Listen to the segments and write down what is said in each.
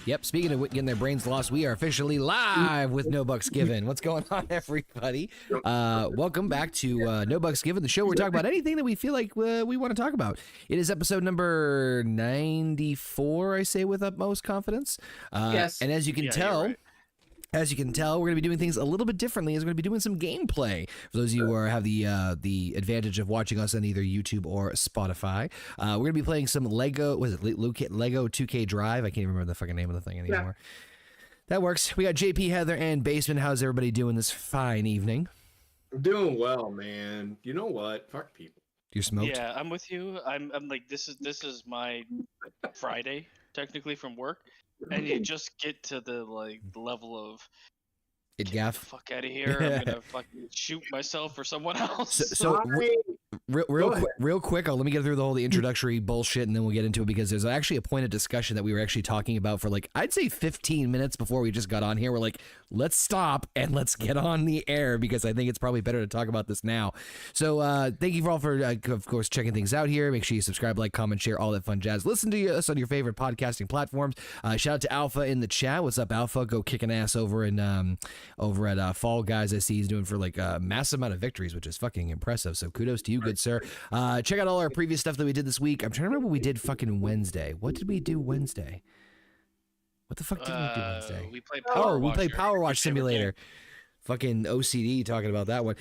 Yep, speaking of getting their brains lost, we are officially live with No Bucks Given. What's going on, everybody? Welcome back to No Bucks Given, the show where we talk about anything that we feel like we want to talk about. It is episode number 94, I say with utmost confidence. Yes. And as you can tell... Right. As you can tell, we're going to be doing things a little bit differently. As we're going to be doing some gameplay. For those of you who have the advantage of watching us on either YouTube or Spotify, we're going to be playing some Lego 2K Drive. I can't even remember the fucking name of the thing anymore. Yeah. That works. We got JP, Heather, and Basement. How's everybody doing this fine evening? I'm doing well, man. You know what? Fuck people. You smoked? Yeah, I'm with you. I'm like this is my Friday technically from work. And you just get to the level of gaff. Get the fuck out of here! I'm gonna fucking shoot myself or someone else. So real quick, let me get through the introductory bullshit, and then we'll get into it because there's actually a point of discussion that we were actually talking about for I'd say 15 minutes before we just got on here. We're like, let's stop and let's get on the air because I think it's probably better to talk about this now. So thank you all for of course checking things out here. Make sure you subscribe, like, comment, share, all that fun jazz. Listen to us on your favorite podcasting platforms. Shout out to Alpha in the chat. What's up, Alpha? Go kicking ass over at Fall Guys. I see he's doing for a massive amount of victories, which is fucking impressive. So kudos to you, good sir. Check out all our previous stuff that we did this week. I'm trying to remember what we did fucking Wednesday. What did we do Wednesday? What the fuck did we do Wednesday? We played Power Wash Simulator. Fucking OCD talking about that one.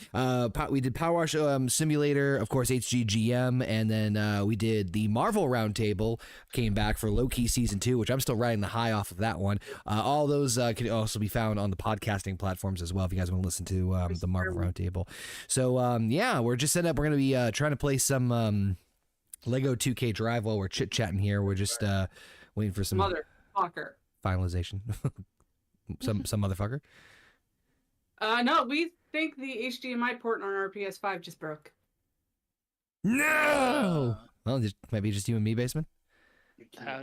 We did Power Wash Simulator, of course, HGGM, and then we did the Marvel Roundtable, came back for Loki Season 2, which I'm still riding the high off of that one. All those can also be found on the podcasting platforms as well if you guys want to listen to the Marvel Roundtable. So, yeah, we're just setting up. We're going to be trying to play some Lego 2K Drive while we're chit-chatting here. We're just waiting for some... Motherfucker. Finalization. some motherfucker. No, we think the HDMI port on our PS5 just broke. No! Well, maybe just you and me, Basement? How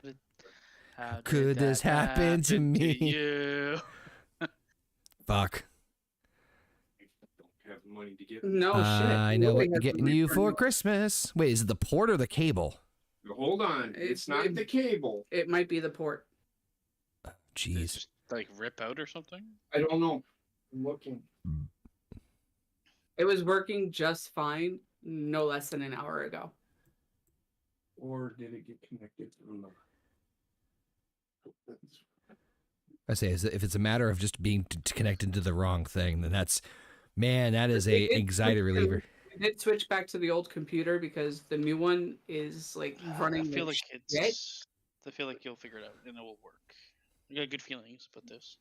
could this happen to me? You? Fuck. Don't have money to get. No shit. I know what I'm getting you for Christmas. Wait, is it the port or the cable? Hold on. It's not the cable. It might be the port. Jeez. Just rip out or something? I don't know. I'm looking. It was working just fine no less than an hour ago. Or did it get connected? I don't know. I say, if it's a matter of just being connected to the wrong thing, then that is a anxiety reliever. I did switch back to the old computer because the new one is running. I feel like you'll figure it out and it will work. You got good feelings about this.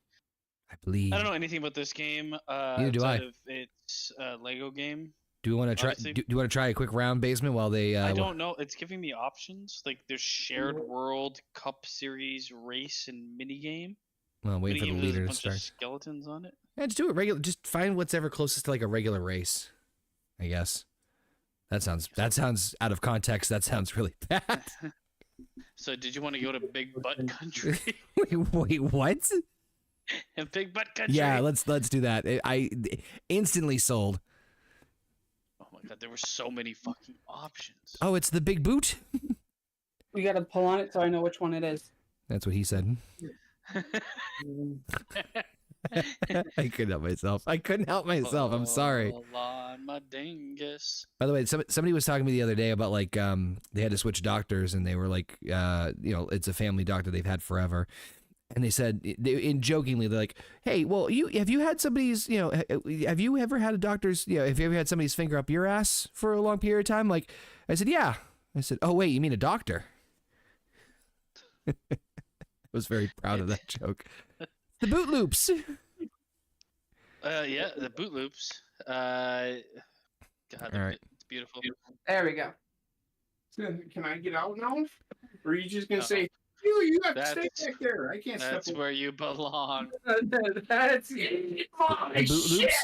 I believe. I don't know anything about this game. Neither do I. It's a Lego game. Do you want to try? Do you want to try a quick round, Basement, while they? I don't know. It's giving me options. There's shared world, Cup Series, race, and mini game. Well, waiting for the leader to start. Skeletons on it. Yeah, just do it regular. Just find what's ever closest to a regular race. I guess. That sounds out of context. That sounds really bad. So, did you want to go to Big Butt Country? Wait, what? Big Butt Country. Yeah, let's do that. I instantly sold. Oh my god, there were so many fucking options. Oh, it's the big boot? You gotta pull on it so I know which one it is. That's what he said. I couldn't help myself. I'm sorry. On my dingus. By the way, somebody was talking to me the other day about they had to switch doctors and they were it's a family doctor they've had forever. And they said, jokingly, they're like, "Hey, well, have you had somebody's, have you ever had a doctor's, have you ever had somebody's finger up your ass for a long period of time?" Like, I said, "Yeah." I said, "Oh, wait, you mean a doctor?" I was very proud of that joke. The boot loops. Yeah, the boot loops. God, all right. It's beautiful. There we go. Can I get out now? Or are you just gonna say? You have to stay back there. I can't step That's where you belong. That's boot loops?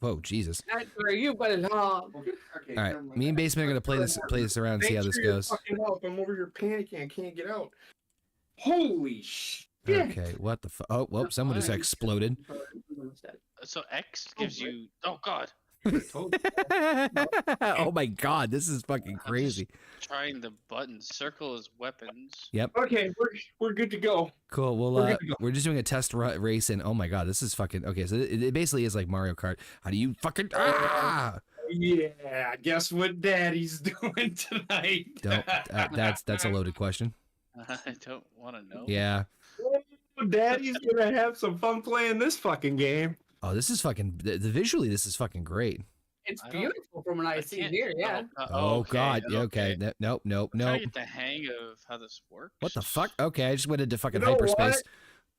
Whoa, Jesus. That's where you belong. Okay, all right, me and Basement are gonna play this around and see how this goes. Fucking help. I'm over here panicking. I can't get out. Holy shit. Okay, what the fuck? Oh, whoop, someone just exploded. So X gives you. Oh God. should've told you. Oh my god, this is fucking I'm just crazy. trying the buttons. Circle is weapons. Yep. Okay, we're good to go. Cool. Well, We're good to go. we're just doing a test race, and oh my god, this is fucking okay. So it basically is like Mario Kart. How do you fucking Yeah, guess what Daddy's doing tonight? Don't. That's a loaded question. I don't want to know. Yeah. Daddy's gonna have some fun playing this fucking game. Oh, this is fucking. The visually, this is fucking great. It's I don't- beautiful from what I see can't- here. Yeah. Oh god. Yeah, okay. Nope. I'm trying to get the hang of how this works. What the fuck? Okay, I just went into fucking You know hyperspace. what?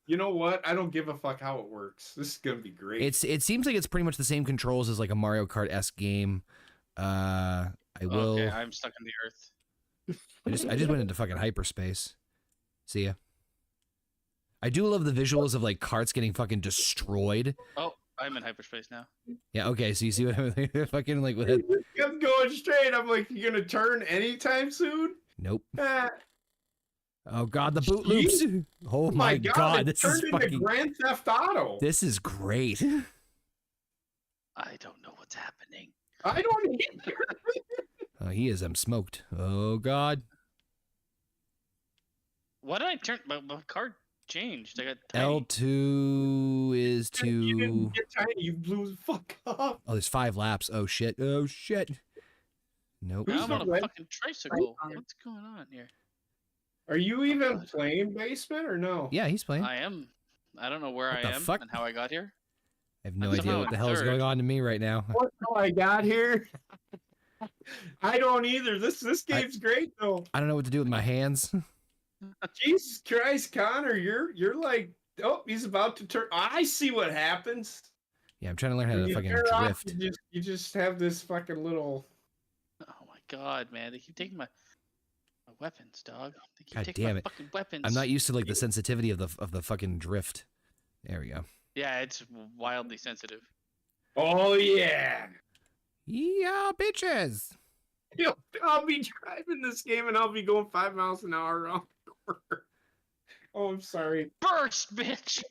You know what? I don't give a fuck how it works. This is gonna be great. It seems like it's pretty much the same controls as like a Mario Kart-esque game. I will. Okay, I'm stuck in the earth. I just went into fucking hyperspace. See ya. I do love the visuals of like carts getting fucking destroyed. Oh, I'm in hyperspace now. Yeah. Okay. So you see what I'm fucking like with it? I'm going straight. I'm like, you gonna turn anytime soon? Nope. Ah, Oh god, the boot loops. Oh my god, it this turned is into fucking. Grand Theft Auto. This is great. I don't know what's happening. I don't either. Oh, he is smoked. Oh god. Why did I turn my card changed? I got tiny. L2 is You didn't to. get tiny. You blew the fuck up. Oh, there's 5 laps. Oh shit. Oh shit. Nope. Now I'm on a Who's the fucking tricycle. Right. What's going on here? Are you even God. playing basement or no? Yeah, he's playing. I am. I don't know where What I the am fuck? and how I got here. I have no I'm idea somehow what the in hell is third. going on to me right now. What do I got here? I don't either. This game's great though. I don't know what to do with my hands. Jesus Christ, Connor, you're like, oh, he's about to turn. I see what happens. Yeah, I'm trying to learn how When to you fucking turn off, drift. you just have this fucking little. Oh my god, man! They keep taking my weapons, dog. They keep God taking damn my it. fucking weapons. I'm not used to like the sensitivity of the fucking drift. There we go. Yeah, it's wildly sensitive. Oh yeah. Yeah, bitches. Yo, I'll be driving this game and I'll be going 5 miles an hour around the corner. Oh, I'm sorry. Burst, bitch!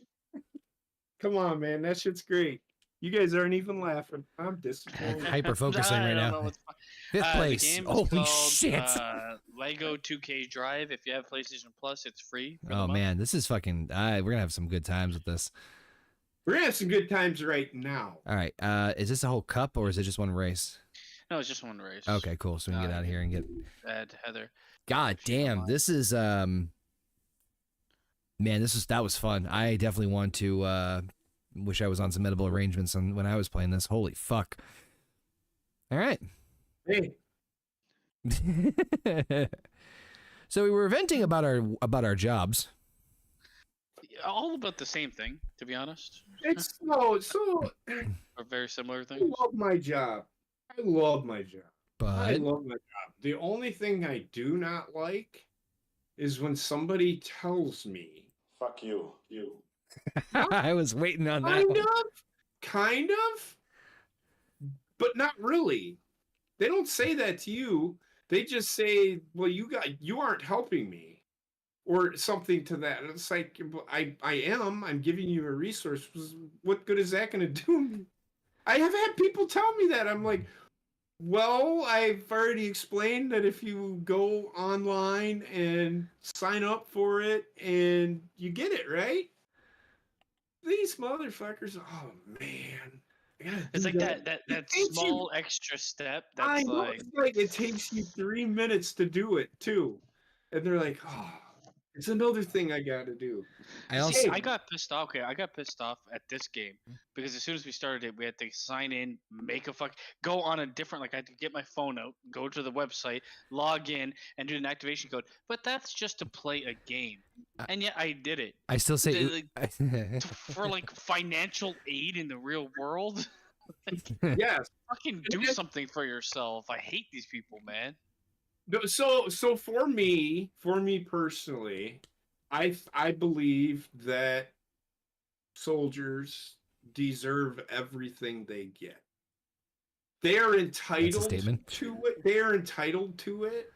Come on, man. That shit's great. You guys aren't even laughing. I'm disappointed. Hyper focusing I right don't now. know what's Fifth the place. game is Holy called, shit. Lego 2K Drive. If you have PlayStation Plus, it's free. for the Oh month. man, this is fucking. We're gonna have some good times with this. We're gonna have some good times right now. All right. Is this a whole cup or is it just one race? No, it's just one race. Okay, cool. So we can get out of here and get. Bad Heather. God damn, this is Man, that was fun. I definitely want to. Wish I was on some edible arrangements when I was playing this. Holy fuck! All right. Hey, So we were venting about our jobs. All about the same thing, to be honest. it's so. Or very similar I things. love my job. I love my job. I But love my job. The only thing I do not like is when somebody tells me, "Fuck you, you." I was waiting on that. Kind of, but not really. They don't say that to you. They just say, "Well, you aren't helping me," or something to that. And it's like, I'm giving you a resource. What good is that going to do me? I have had people tell me that. I'm like, well, I've already explained that if you go online and sign up for it and you get it, right? These motherfuckers, oh man. I gotta It's do like that takes you- small extra step. I That's know, like it's like it takes you 3 minutes to do it too. And they're like, oh, it's another thing I gotta do. I also Hey, I got pissed off. Okay, I got pissed off at this game because as soon as we started it, we had to sign in, go on a different. Like I had to get my phone out, go to the website, log in, and do an activation code. But that's just to play a game, and yet I did it I still say for like financial aid in the real world. yes. Fucking do something for yourself. I hate these people, man. No, so for me personally, I believe that soldiers deserve everything they get. They are entitled statement. to it. They are entitled to it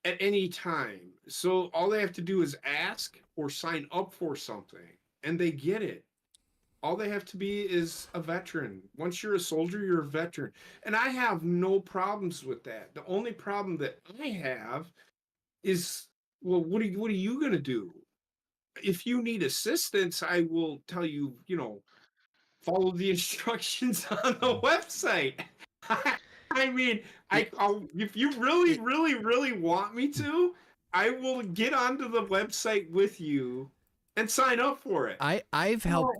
at any time. So all they have to do is ask or sign up for something, and they get it. All they have to be is a veteran. Once you're a soldier, you're a veteran. And I have no problems with that. The only problem that I have is, well, what are you going to do? If you need assistance, I will tell you, follow the instructions on the website. I mean, if you really, really, really want me to, I will get onto the website with you and sign up for it. I've helped.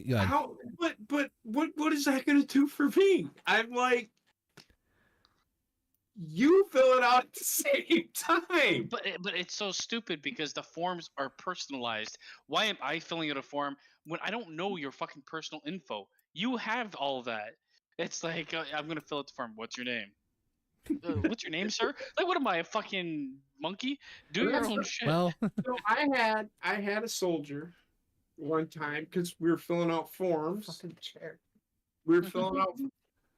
Go ahead. But what is that going to do for me? I'm like, you fill it out at the same time. But it's so stupid because the forms are personalized. Why am I filling out a form when I don't know your fucking personal info? You have all of that. It's like I'm gonna fill out the form. What's your name? What's your name, sir? Like, what am I, a fucking monkey? Do your own shit. Well, So I had a soldier one time because we were filling out forms. Fucking chair. We were filling out.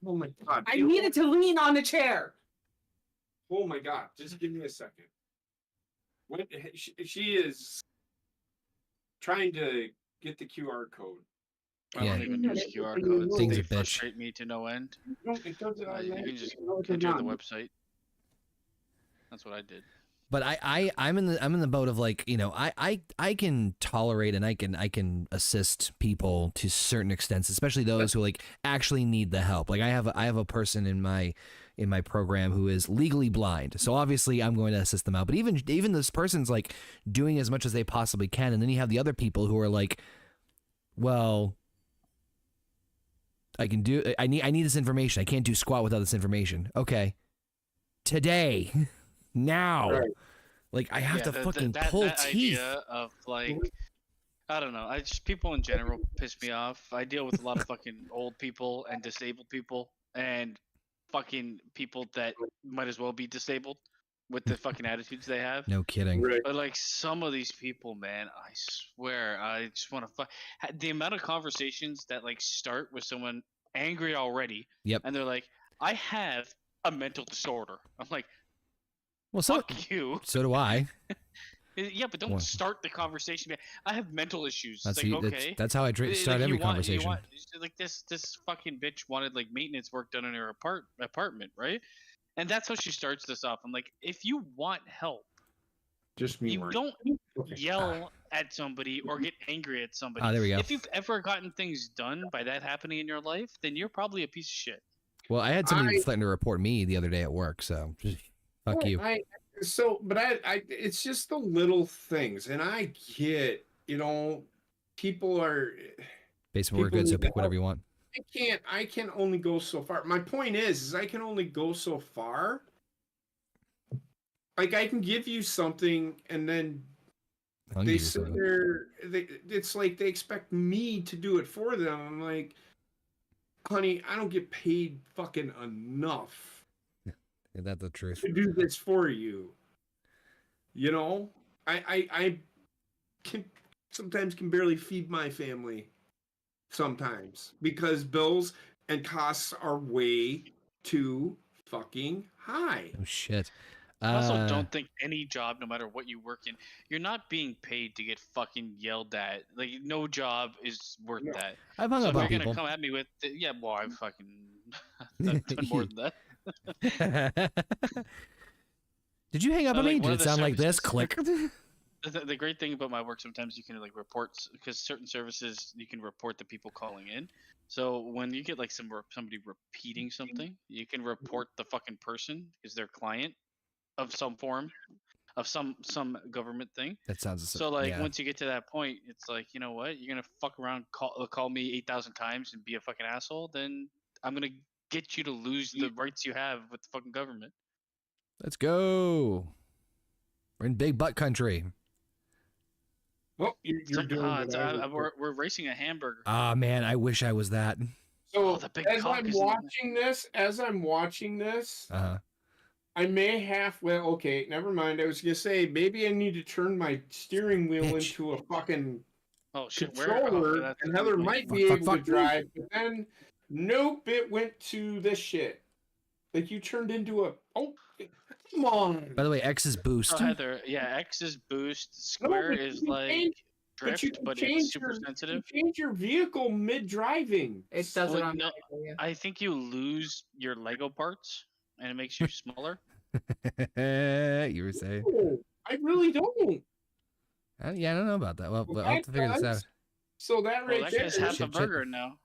Oh my god! I needed to lean on the chair. Oh my god! Just give me a second. What she is trying to get the QR code. I Yeah. don't even use QR codes. Thing's They a bitch. frustrate me to no end. No, it does it You can just automatically. enter the website. That's what I did. but I'm in the boat of like, I can tolerate and I can assist people to certain extents, especially those who like actually need the help. Like I have a person in my program who is legally blind, so obviously I'm going to assist them out. But even this person's like doing as much as they possibly can, and then you have the other people who are like, well, I need this information. I can't do squat without this information. Okay, today, now. Right. Like I have to fucking pull that teeth. Idea of like, I don't know. People in general piss me off. I deal with a lot of fucking old people and disabled people and fucking people that might as well be disabled with the fucking attitudes they have. No kidding. Right. But like some of these people, man, I swear, I just want to fuck. The amount of conversations that like start with someone angry already, Yep. and they're like, "I have a mental disorder." I'm like, Well, so "Fuck you." do I. Yeah, but don't Well- start the conversation. I have mental issues. That's It's like, okay. that's how I start every conversation. Like this fucking bitch wanted like maintenance work done in her apartment, right? And that's how she starts this off. I'm like, if you want help, Just me. you Mark. don't Okay. yell at somebody or get angry at somebody. Oh, there we go. If you've ever gotten things done by that happening in your life, then you're probably a piece of shit. Well, I had somebody threaten to report me the other day at work, so just fuck you. It's just the little things, and I get, people are. Basement, we're good, so pick whatever you want. I can only go so far. My point is I can only go so far. Like I can give you something, and then I'll they give you sit something. there. It's like they expect me to do it for them. I'm like, honey, I don't get paid fucking enough Yeah, that's the truth. to do this for you. I can sometimes can barely feed my family. Sometimes because bills and costs are way too fucking high. Oh shit. I also don't think any job, no matter what you work in, you're not being paid to get fucking yelled at. Like no job is worth No. that. I've hung So up if on you're people. gonna come at me with, I've fucking I've done more than that. Did you hang up on Like, me? one Did of it the sound like this? services- Click. The great thing about my work, sometimes you can like report because certain services you can report the people calling in. So when you get like somebody repeating something, you can report the fucking person because they're client of some form of some government thing. That sounds So like yeah. once you get to that point, it's like, you know what? You're gonna fuck around, call me 8,000 times and be a fucking asshole. Then I'm gonna get you to lose the rights you have with the fucking government. Let's go. We're in big butt country. Well, you're doing what I would. We're racing a hamburger. Ah man, I wish I was that. So the big as cock I'm is- watching this, Uh-huh. I may have. Well, okay, never mind. I was gonna say maybe I need to turn my steering wheel Bitch. into a fucking Oh shit! controller, that's and a Heather good might point. be Fuck, able fuck, to fuck. drive. But then, nope, it went to this shit. Like you turned into a. Oh, come on. By the way, X is boost. So Heather, yeah, X is boost. Square but is you like changed- drift, but it's super sensitive. You change your vehicle mid-driving. It does it Well, on no, yeah. I think you lose your Lego parts, and it makes you smaller. You were saying? No, I really don't. Yeah, I don't know about that. Well, I'll have to figure this out. So that Well, right that there. guy's half a Shit. burger now.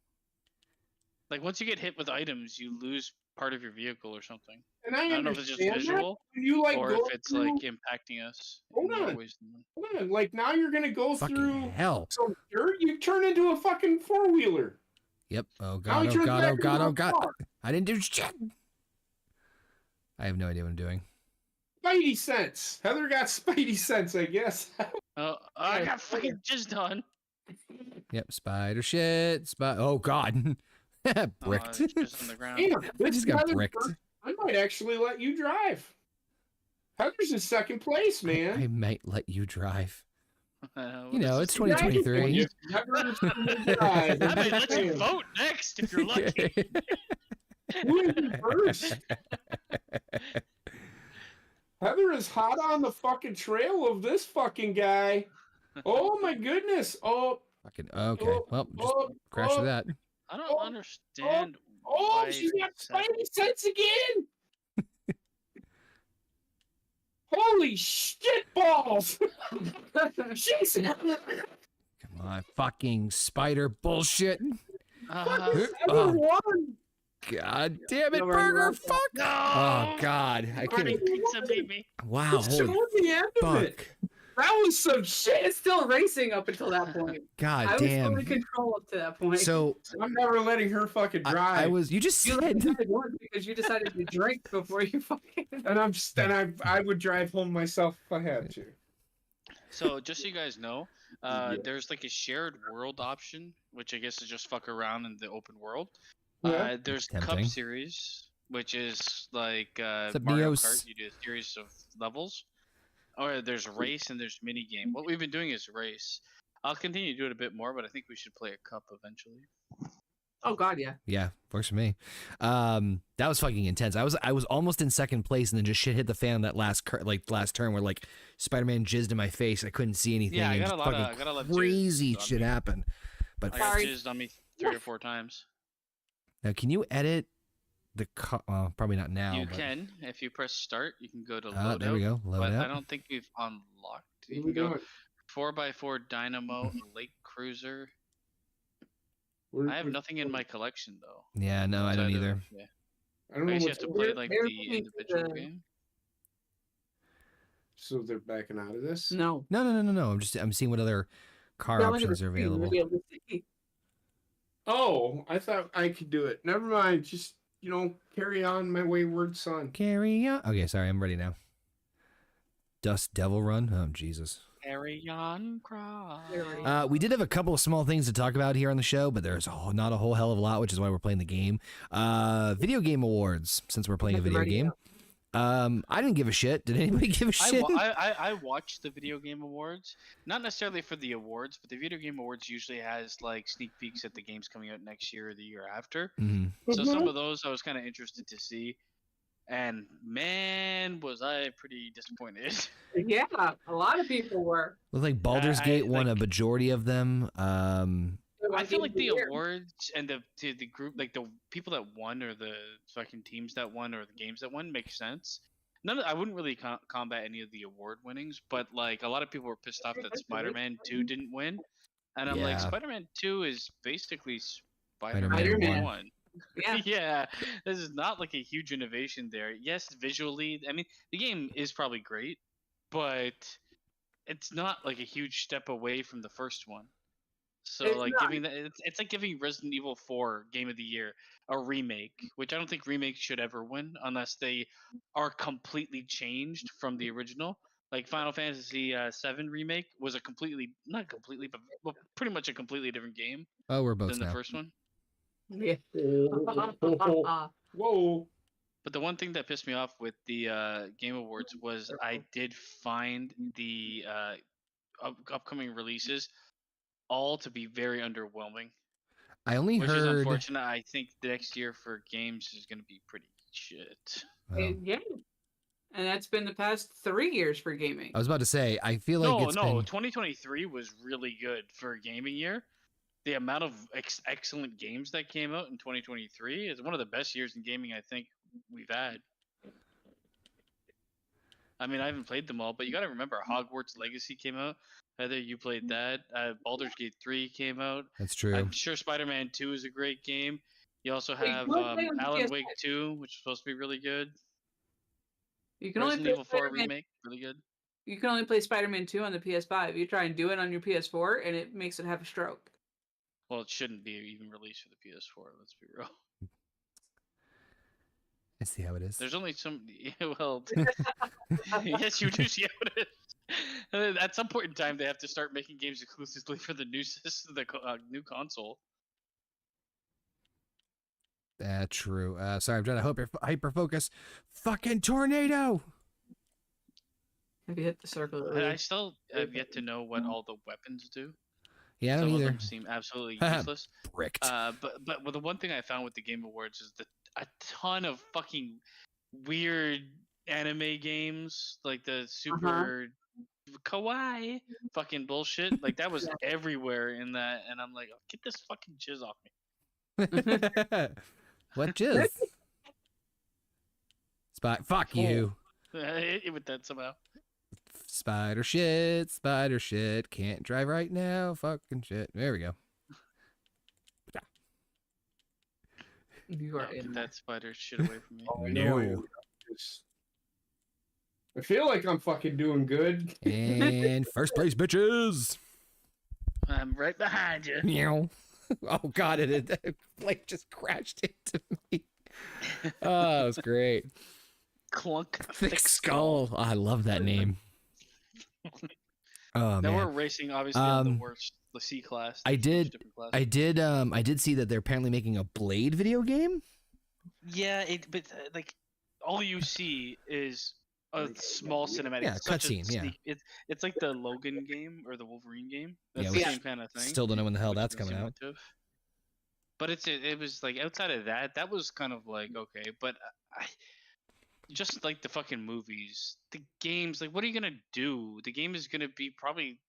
Like once you get hit with items, you lose part of your vehicle or something. And I don't know if it's just understand that. visual When you like or go if it's through, like impacting us Hold in more on. ways than one. hold on, like now you're gonna go Fucking through hell. some dirt. You turn into a fucking four-wheeler. Yep. Oh Now god. he Oh turns god. back Oh god. into Oh a god. car. I didn't do shit. I have no idea what I'm doing. Spidey sense. Heather got Spidey sense, I guess. Oh, I got fucking just done. Yep. Spider shit. Oh god. Bricked. It's just on the ground. Damn, I this just is got Heather's bricked. first- I might actually let you drive. Heather's in second place, man. I might let you drive. What You know, is it's this? 2023. Heather's gonna drive. I might let you vote next if you're lucky. Who is in first? Heather is hot on the fucking trail of this fucking guy. Oh my goodness. Oh, Fucking okay. Well, just crash oh, that. I don't understand. oh, why she's got it's Spidey sense again. Holy shit balls. She's Come on, fucking spider bullshit. Heather Oh, won. god damn it, No, burger. no. Fuck. No! Oh god, I Horny couldn't. pizza beat me. Wow, It's holy toward the end of it. fuck. That was some shit. It's still racing up until that point. God I was damn. fully control up to that point. So I'm never letting her fucking drive. I was. You just you said. decided once because you decided to drink before you fucking. and I'm just and I would drive home myself if I had to. So just so you guys know, Yeah. there's like a shared world option, which I guess is just fuck around in the open world. Yeah. There's Tempting. Cup Series, which is like up, Mario Neos? Kart. You do a series of levels. Or there's race and there's mini game. What we've been doing is race. I'll continue to do it a bit more, but I think we should play a cup eventually. Oh god, yeah. Yeah, works for me. That was fucking intense. I was almost in second place, and then just shit hit the fan that last turn where like Spider-Man jizzed in my face. I couldn't see anything. Yeah, I and got a just lot of- fucking I got a lot of crazy jizz on shit me. happened. But I got Sorry. jizzed on me 3 or 4 times. now, can you edit the? Probably not now. You but, can, if you press start, you can go to loadout. there we go. Load But I out. don't think we've unlocked. You What can we go doing? 4x4 Dynamo, Lake Cruiser. We're- I have we're- nothing in my collection though. Yeah, no, I don't outside of- either. Yeah. I don't I know guess you what's have to play They're- like they're the moving to individual the- game. So they're backing out of this. No. No. I'm seeing what other car Now look at options the are screen, you'll available. be able to see. Oh, I thought I could do it. Never mind. Just carry on, my wayward son. Carry on. Okay, sorry, I'm ready now. Dust Devil Run. Oh Jesus. Carry on, cry. We did have a couple of small things to talk about here on the show, but there's not a whole hell of a lot, which is why we're playing the game. Video game awards, since we're playing a video game. I didn't give a shit. Did anybody give a shit? I watched the video game awards, not necessarily for the awards, but the video game awards usually has like sneak peeks at the games coming out next year or the year after. Mhm. So some of those I was kind of interested to see, and man, was I pretty disappointed. Yeah, a lot of people were. Looked like Baldur's I- Gate won a like- majority of them. I feel like the Year. awards and the group, like the people that won or the fucking teams that won or the games that won make sense. I wouldn't really combat any of the award winnings, but like a lot of people were pissed off that Spider-Man 2 didn't win, and I'm like, Yeah. Spider-Man 2 is basically Spider-Man Spider-Man 1. 1. Yeah. Yeah, this is not like a huge innovation there. Yes, visually, I mean, the game is probably great, but it's not like a huge step away from the first one. So It's like not. giving that, it's like giving Resident Evil 4 Game of the Year a remake, which I don't think remakes should ever win unless they are completely changed from the original. Like Final Fantasy 7 remake was a not completely, but pretty much a completely different game Oh, we're both than the now. first one. Yeah. Whoa. But the one thing that pissed me off with the Game Awards was I did find the upcoming releases all to be very underwhelming, I only which is heard. unfortunate. I think the next year for games is going to be pretty shit. Oh. Yeah. and that's been the past 3 years for gaming. I was about to say, I feel like No, it's no, been 2023 was really good for a gaming year. The amount of excellent games that came out in 2023 is one of the best years in gaming I think we've had. I mean, I haven't played them all, but you got to remember Hogwarts Legacy came out. Heather, you played that. Baldur's Gate 3 came out. that's true. I'm sure Spider-Man 2 is a great game. You also Wait, have you wanna play on the Alan PS5? Wake 2, which is supposed to be really good. You can only Resident play Evil 4 Spider-Man. remake, really good. You can only play Spider-Man 2 on the PS5. You try and do it on your PS4, and it makes it have a stroke. Well, it shouldn't be even released for the PS4. Let's be real. I see how it is. There's only some. Well, yes, you do see how it is. At some point in time, they have to start making games exclusively for the new system, the new console. True. Sorry, I'm trying to hyper focus. Fucking tornado. If you hit the circle. I still have yet to know what all the weapons do. Yeah, I don't Some of either. them seem absolutely useless. Bricked. But the one thing I found with the Game Awards is that a ton of fucking weird anime games, like the super kawaii fucking bullshit, like that was everywhere in that, and I'm like, oh, get this fucking jizz off me. What jizz? Fuck you. Hit you with that somehow. Spider shit. Can't drive right now. Fucking shit. There we go. You are Get in that spider shit away from me. Oh, I know. No. I feel like I'm fucking doing good. And first place, bitches. I'm right behind you. Meow. Oh god, Blake just crashed into me. Oh, that was great. Clunk. Thick skull. Oh, I love that name. Oh Now man. we're racing obviously on the worst, the C class. I There's did- different classes. I did see that they're apparently making a Blade video game. Yeah, but like all you see is a small cinematic. Yeah, It's such a cutscene, yeah. sneak- It's like the Logan game or the Wolverine game. That's Yeah, the we same kind of thing. Still don't know when the hell which that's is coming out. intuitive. But it was like outside of that, that was kind of like okay, but I just like the fucking movies, the games. Like, what are you gonna do? The game is gonna be probably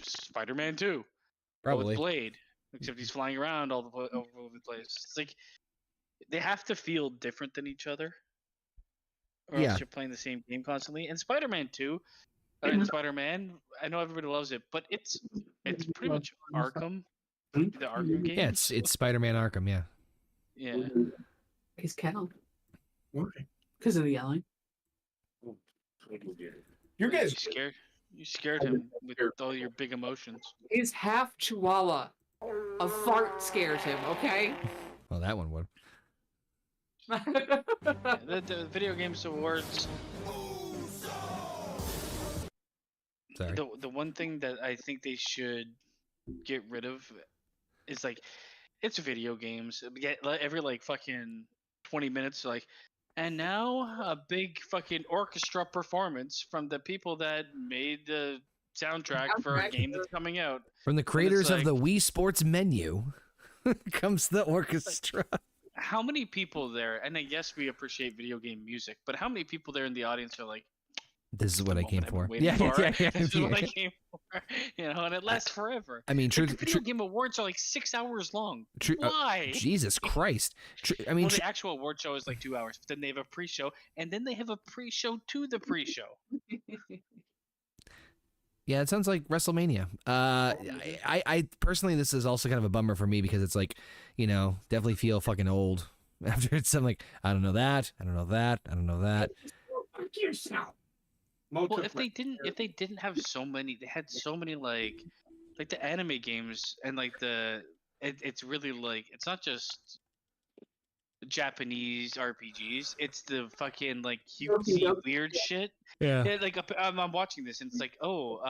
Spider-Man 2, but Probably. with Blade, except he's flying around all over the place. It's like they have to feel different than each other, or Yeah. else you're playing the same game constantly. And Spider-Man 2, and Spider-Man, I know everybody loves it, but it's pretty much Arkham, the Arkham game. Yeah, it's Spider-Man Arkham. Yeah. Yeah. He's Cal. Why? Because of the yelling. You guys, You scared him with all your big emotions. He's half Chihuahua. A fart scares him, okay? Well, that one would. The Video Games Awards. Sorry. The one thing that I think they should get rid of is like, it's video games. Every like fucking 20 minutes, like, and now a big fucking orchestra performance from the people that made the soundtrack for a game that's coming out. From the creators of like- the Wii Sports menu comes the orchestra. How many people there? And I guess we appreciate video game music, but how many people there in the audience are like, This is what I came I've been for. waiting Yeah, for. yeah. This is what I came for. You know, and it lasts forever. I mean, The Video Game Awards are like 6 hours long. Why? Jesus Christ. I mean, Well, the actual award show is like 2 hours, but then they have a pre-show, and then they have a pre-show to the pre-show. yeah, it sounds like WrestleMania. I personally, this is also kind of a bummer for me because it's like, you know, definitely feel fucking old after it's something like, I don't know that, I don't know that, I don't know that. fuck yourself. Well, if they didn't have so many, they had so many like the anime games and like it's really like it's not just Japanese RPGs, it's the fucking like cutesy weird shit. Yeah. Yeah, like I'm watching this and it's like, oh,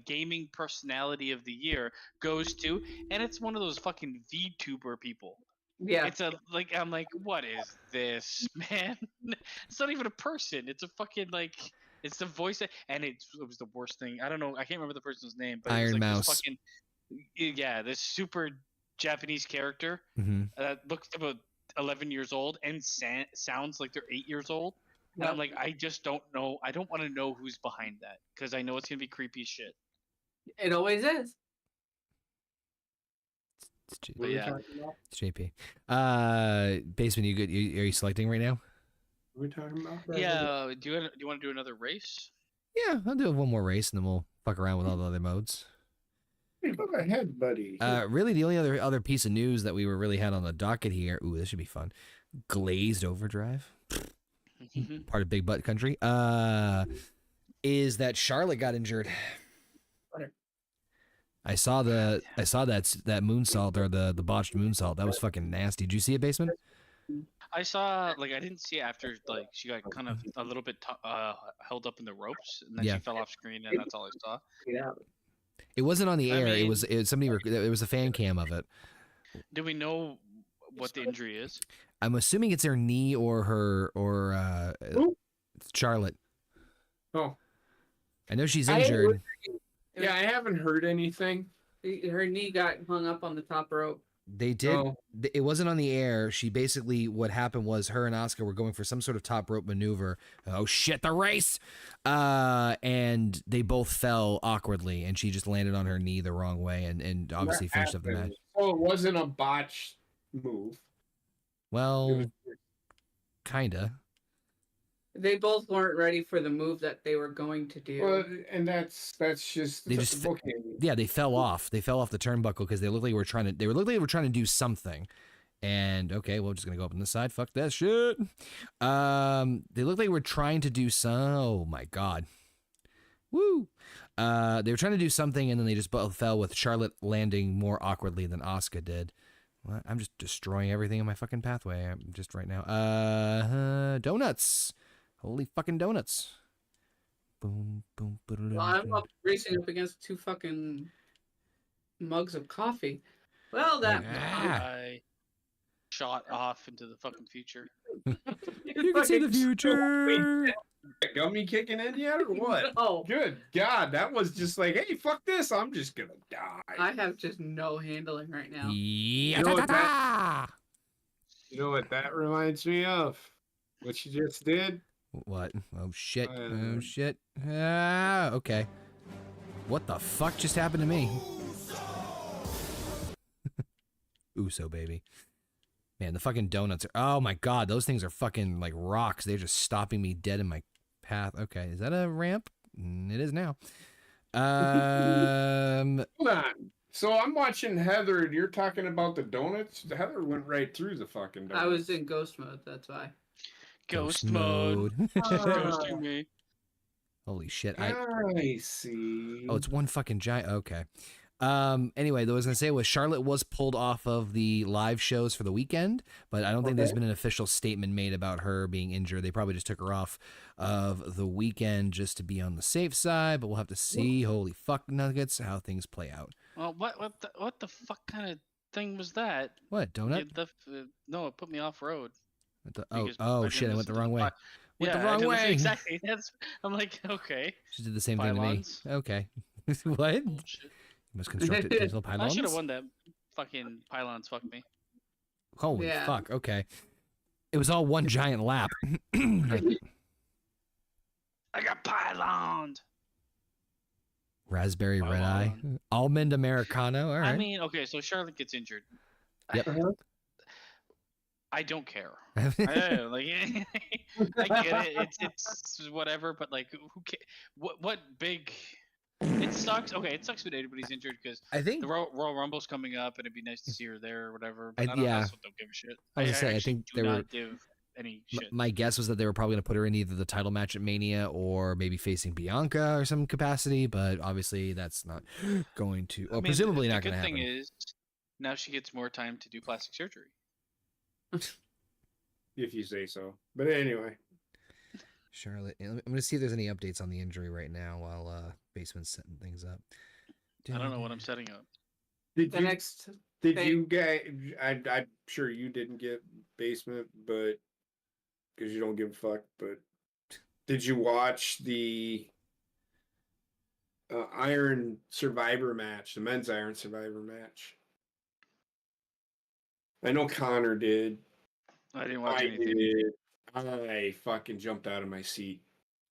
gaming personality of the year goes to, and it's one of those fucking VTuber people. Yeah. It's I'm like, what is this, man? It's not even a person. It's a fucking like, it's the voice, and it was the worst thing. I don't know. I can't remember the person's name, but it was Iron like Mouse. This fucking, yeah, this super Japanese character Mm-hmm. that looks about 11 years old and sounds like they're 8 years old. And I'm like, I just don't know. I don't want to know who's behind that because I know it's gonna be creepy as shit. It always is. What are we yeah. talking about? It's JP. Basement, you good? Are you selecting right now? What are we talking about? Yeah. Do you want to do another race? Yeah, I'll do one more race and then we'll fuck around with all the other modes. Hey, go ahead, buddy. Really, the only other piece of news that we were really had on the docket here. Ooh, this should be fun. Glazed Overdrive, part of Big Butt Country. Is that Charlotte got injured? I saw that moonsault or the botched moonsault. That was fucking nasty. Did you see it, Basement? I saw, like, I didn't see it after, like, she got kind of a little bit held up in the ropes, and then Yeah. she fell off screen, and that's all I saw. Yeah. It wasn't on the I air. mean- It was a fan cam of it. Do we know what the injury is? I'm assuming it's her knee or Who? Charlotte. Oh, I know she's I- injured. yeah, I haven't heard anything. Her knee got hung up on the top rope. They did. Oh. It wasn't on the air. She basically, what happened was her and Oscar were going for some sort of top rope maneuver. Oh shit, the race! And they both fell awkwardly, and she just landed on her knee the wrong way, and obviously What finished up the match. happened? Oh, it wasn't a botched move. It Well, was- kinda. They both weren't ready for the move that they were going to do. Well, and that's just They just okay. Yeah, they fell off. They fell off the turnbuckle because they looked like they were trying to. They looked like they were trying to do something. And okay, well, we're just gonna go up on this side. Fuck that shit. They looked like they were trying to do some. Oh my god. Woo. They were trying to do something, and then they just both fell with Charlotte landing more awkwardly than Asuka did. What? I'm just destroying everything in my fucking pathway. I'm just right now. Donuts. Holy fucking donuts. Boom, boom, Well, I'm up racing up against 2 fucking mugs of coffee. Well, that Ah. I shot off into the fucking future. You can see the future. Gummy kicking in yet or what? No, Good God, that was just like, hey, fuck this, I'm just gonna die. I have just no handling right now. Yeah. You know what You know what that reminds me of? What you just did? What? Oh shit. Oh Uh, shit. Ah, okay. What the fuck just happened to me? Uso, baby. Man, the fucking donuts are. Oh my god, those things are fucking like rocks. They're just stopping me dead in my path. Okay, is that a ramp? It is now. Hold on. So I'm watching Heather, and you're talking about the donuts. Heather went right through the fucking donuts. I was in ghost mode, that's why. Ghost mode. Ghosting me. Holy shit. I see. Oh, it's one fucking giant. Okay. Anyway, what I was gonna say was Charlotte was pulled off of the live shows for the weekend, but I don't think there's been an official statement made about her being injured. They probably just took her off of the weekend just to be on the safe side, but we'll have to see. Holy fuck nuggets, how things play out. Well, what the fuck kind of thing was that? What, donut? No, it put me off road. Oh, because I didn't shit, I went the listen to wrong way. pi- Went the Yeah, I wrong didn't listen- way. Exactly. I'm like, okay. She did the same thing to me. Pylons. Okay. What? Bullshit. Most constructed digital I pylons? should have won that. Fucking pylons fucked me. Holy Yeah. fuck, okay. It was all one giant lap. I got pyloned. Raspberry red eye. Almond Americano. All right. I mean, okay, so Charlotte gets injured. Yep. I don't care. I get it. It's whatever, but like, who cares? What big? It sucks. Okay, it sucks when anybody's injured because I think the Royal Rumble's coming up, and it'd be nice to see her there or whatever. But I- I don't yeah. also don't give a shit. I was gonna say, I actually think do there not were- give any shit. my guess was that they were probably going to put her in either the title match at Mania or maybe facing Bianca or some capacity, but obviously that's not going to, or I mean, presumably the not going to good thing happen. is now she gets more time to do plastic surgery. If you say so. But anyway. Charlotte, I'm going to see if there's any updates on the injury right now while Basement's setting things up. I don't know what I'm setting up. Did The you next Did thing- you guys? I'm sure you didn't get basement, but because you don't give a fuck. But did you watch the Iron Survivor match, the men's Iron Survivor match? I know Connor did. I didn't watch I anything. did. I fucking jumped out of my seat.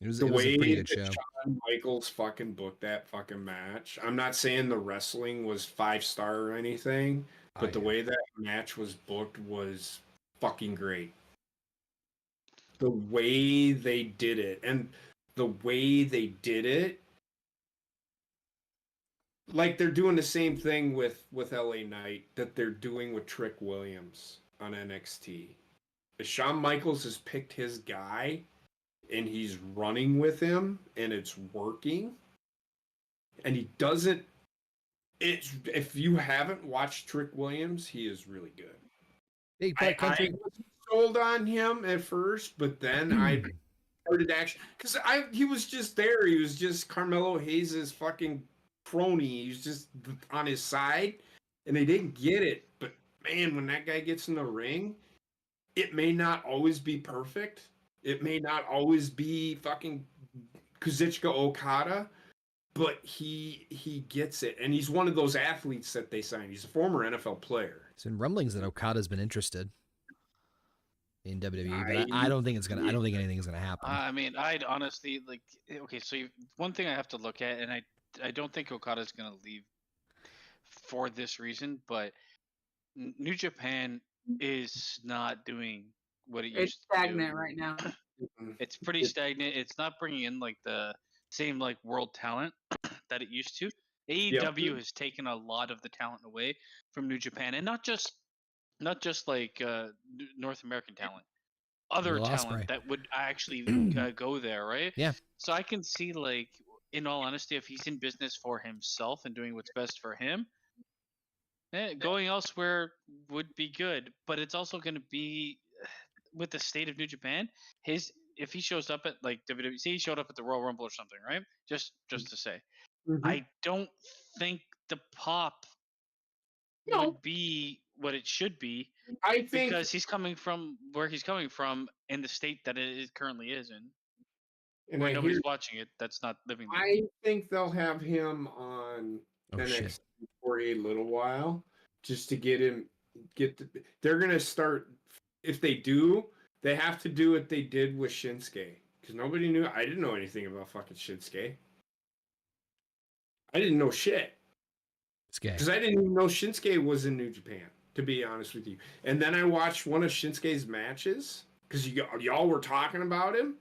It was The a pretty way good that show. Shawn Michaels fucking booked that fucking match. I'm not saying the wrestling was 5-star or anything, but the way that match was booked was fucking great. The way they did it, and the way they did it, like they're doing the same thing with LA Knight that they're doing with Trick Williams on NXT. Shawn Michaels has picked his guy and he's running with him and it's working. And he doesn't if you haven't watched Trick Williams, he is really good. Big Fat Country. I wasn't sold on him at first, but then I started actually because he was just there. He was just Carmelo Hayes' fucking crony. He was just on his side, and they didn't get it. But man, when that guy gets in the ring, it may not always be perfect. It may not always be fucking Kazuchika Okada, but he gets it, and he's one of those athletes that they signed. He's a former NFL player. It's been rumblings that Okada's been interested in WWE, but I don't think it's gonna. I don't think anything's gonna happen. I mean, I'd honestly like. Okay, so one thing I have to look at, and I don't think Okada's gonna leave for this reason, but New Japan is not doing what it It's used to stagnant do. right now. It's pretty stagnant. It's not bringing in like the same like world talent that it used to. AEW has taken a lot of the talent away from New Japan, and not just like North American talent, other talent that would actually go there, right? Yeah. So I can see, like, in all honesty, if he's in business for himself and doing what's best for him, going elsewhere would be good. But it's also going to be with the state of New Japan. If he shows up at like WWE, say he showed up at the Royal Rumble or something, right? Just to say, I don't think the pop would be what it should be. I think because he's coming from where he's coming from in the state that it currently is in, and where nobody's watching it. That's not living there. I think they'll have him on NXT for a little while, just to get him. They're gonna start. If they do, they have to do what they did with Shinsuke, because nobody knew. I didn't know anything about fucking Shinsuke. I didn't know shit. Because I didn't even know Shinsuke was in New Japan, to be honest with you. And then I watched one of Shinsuke's matches, because y'all were talking about him,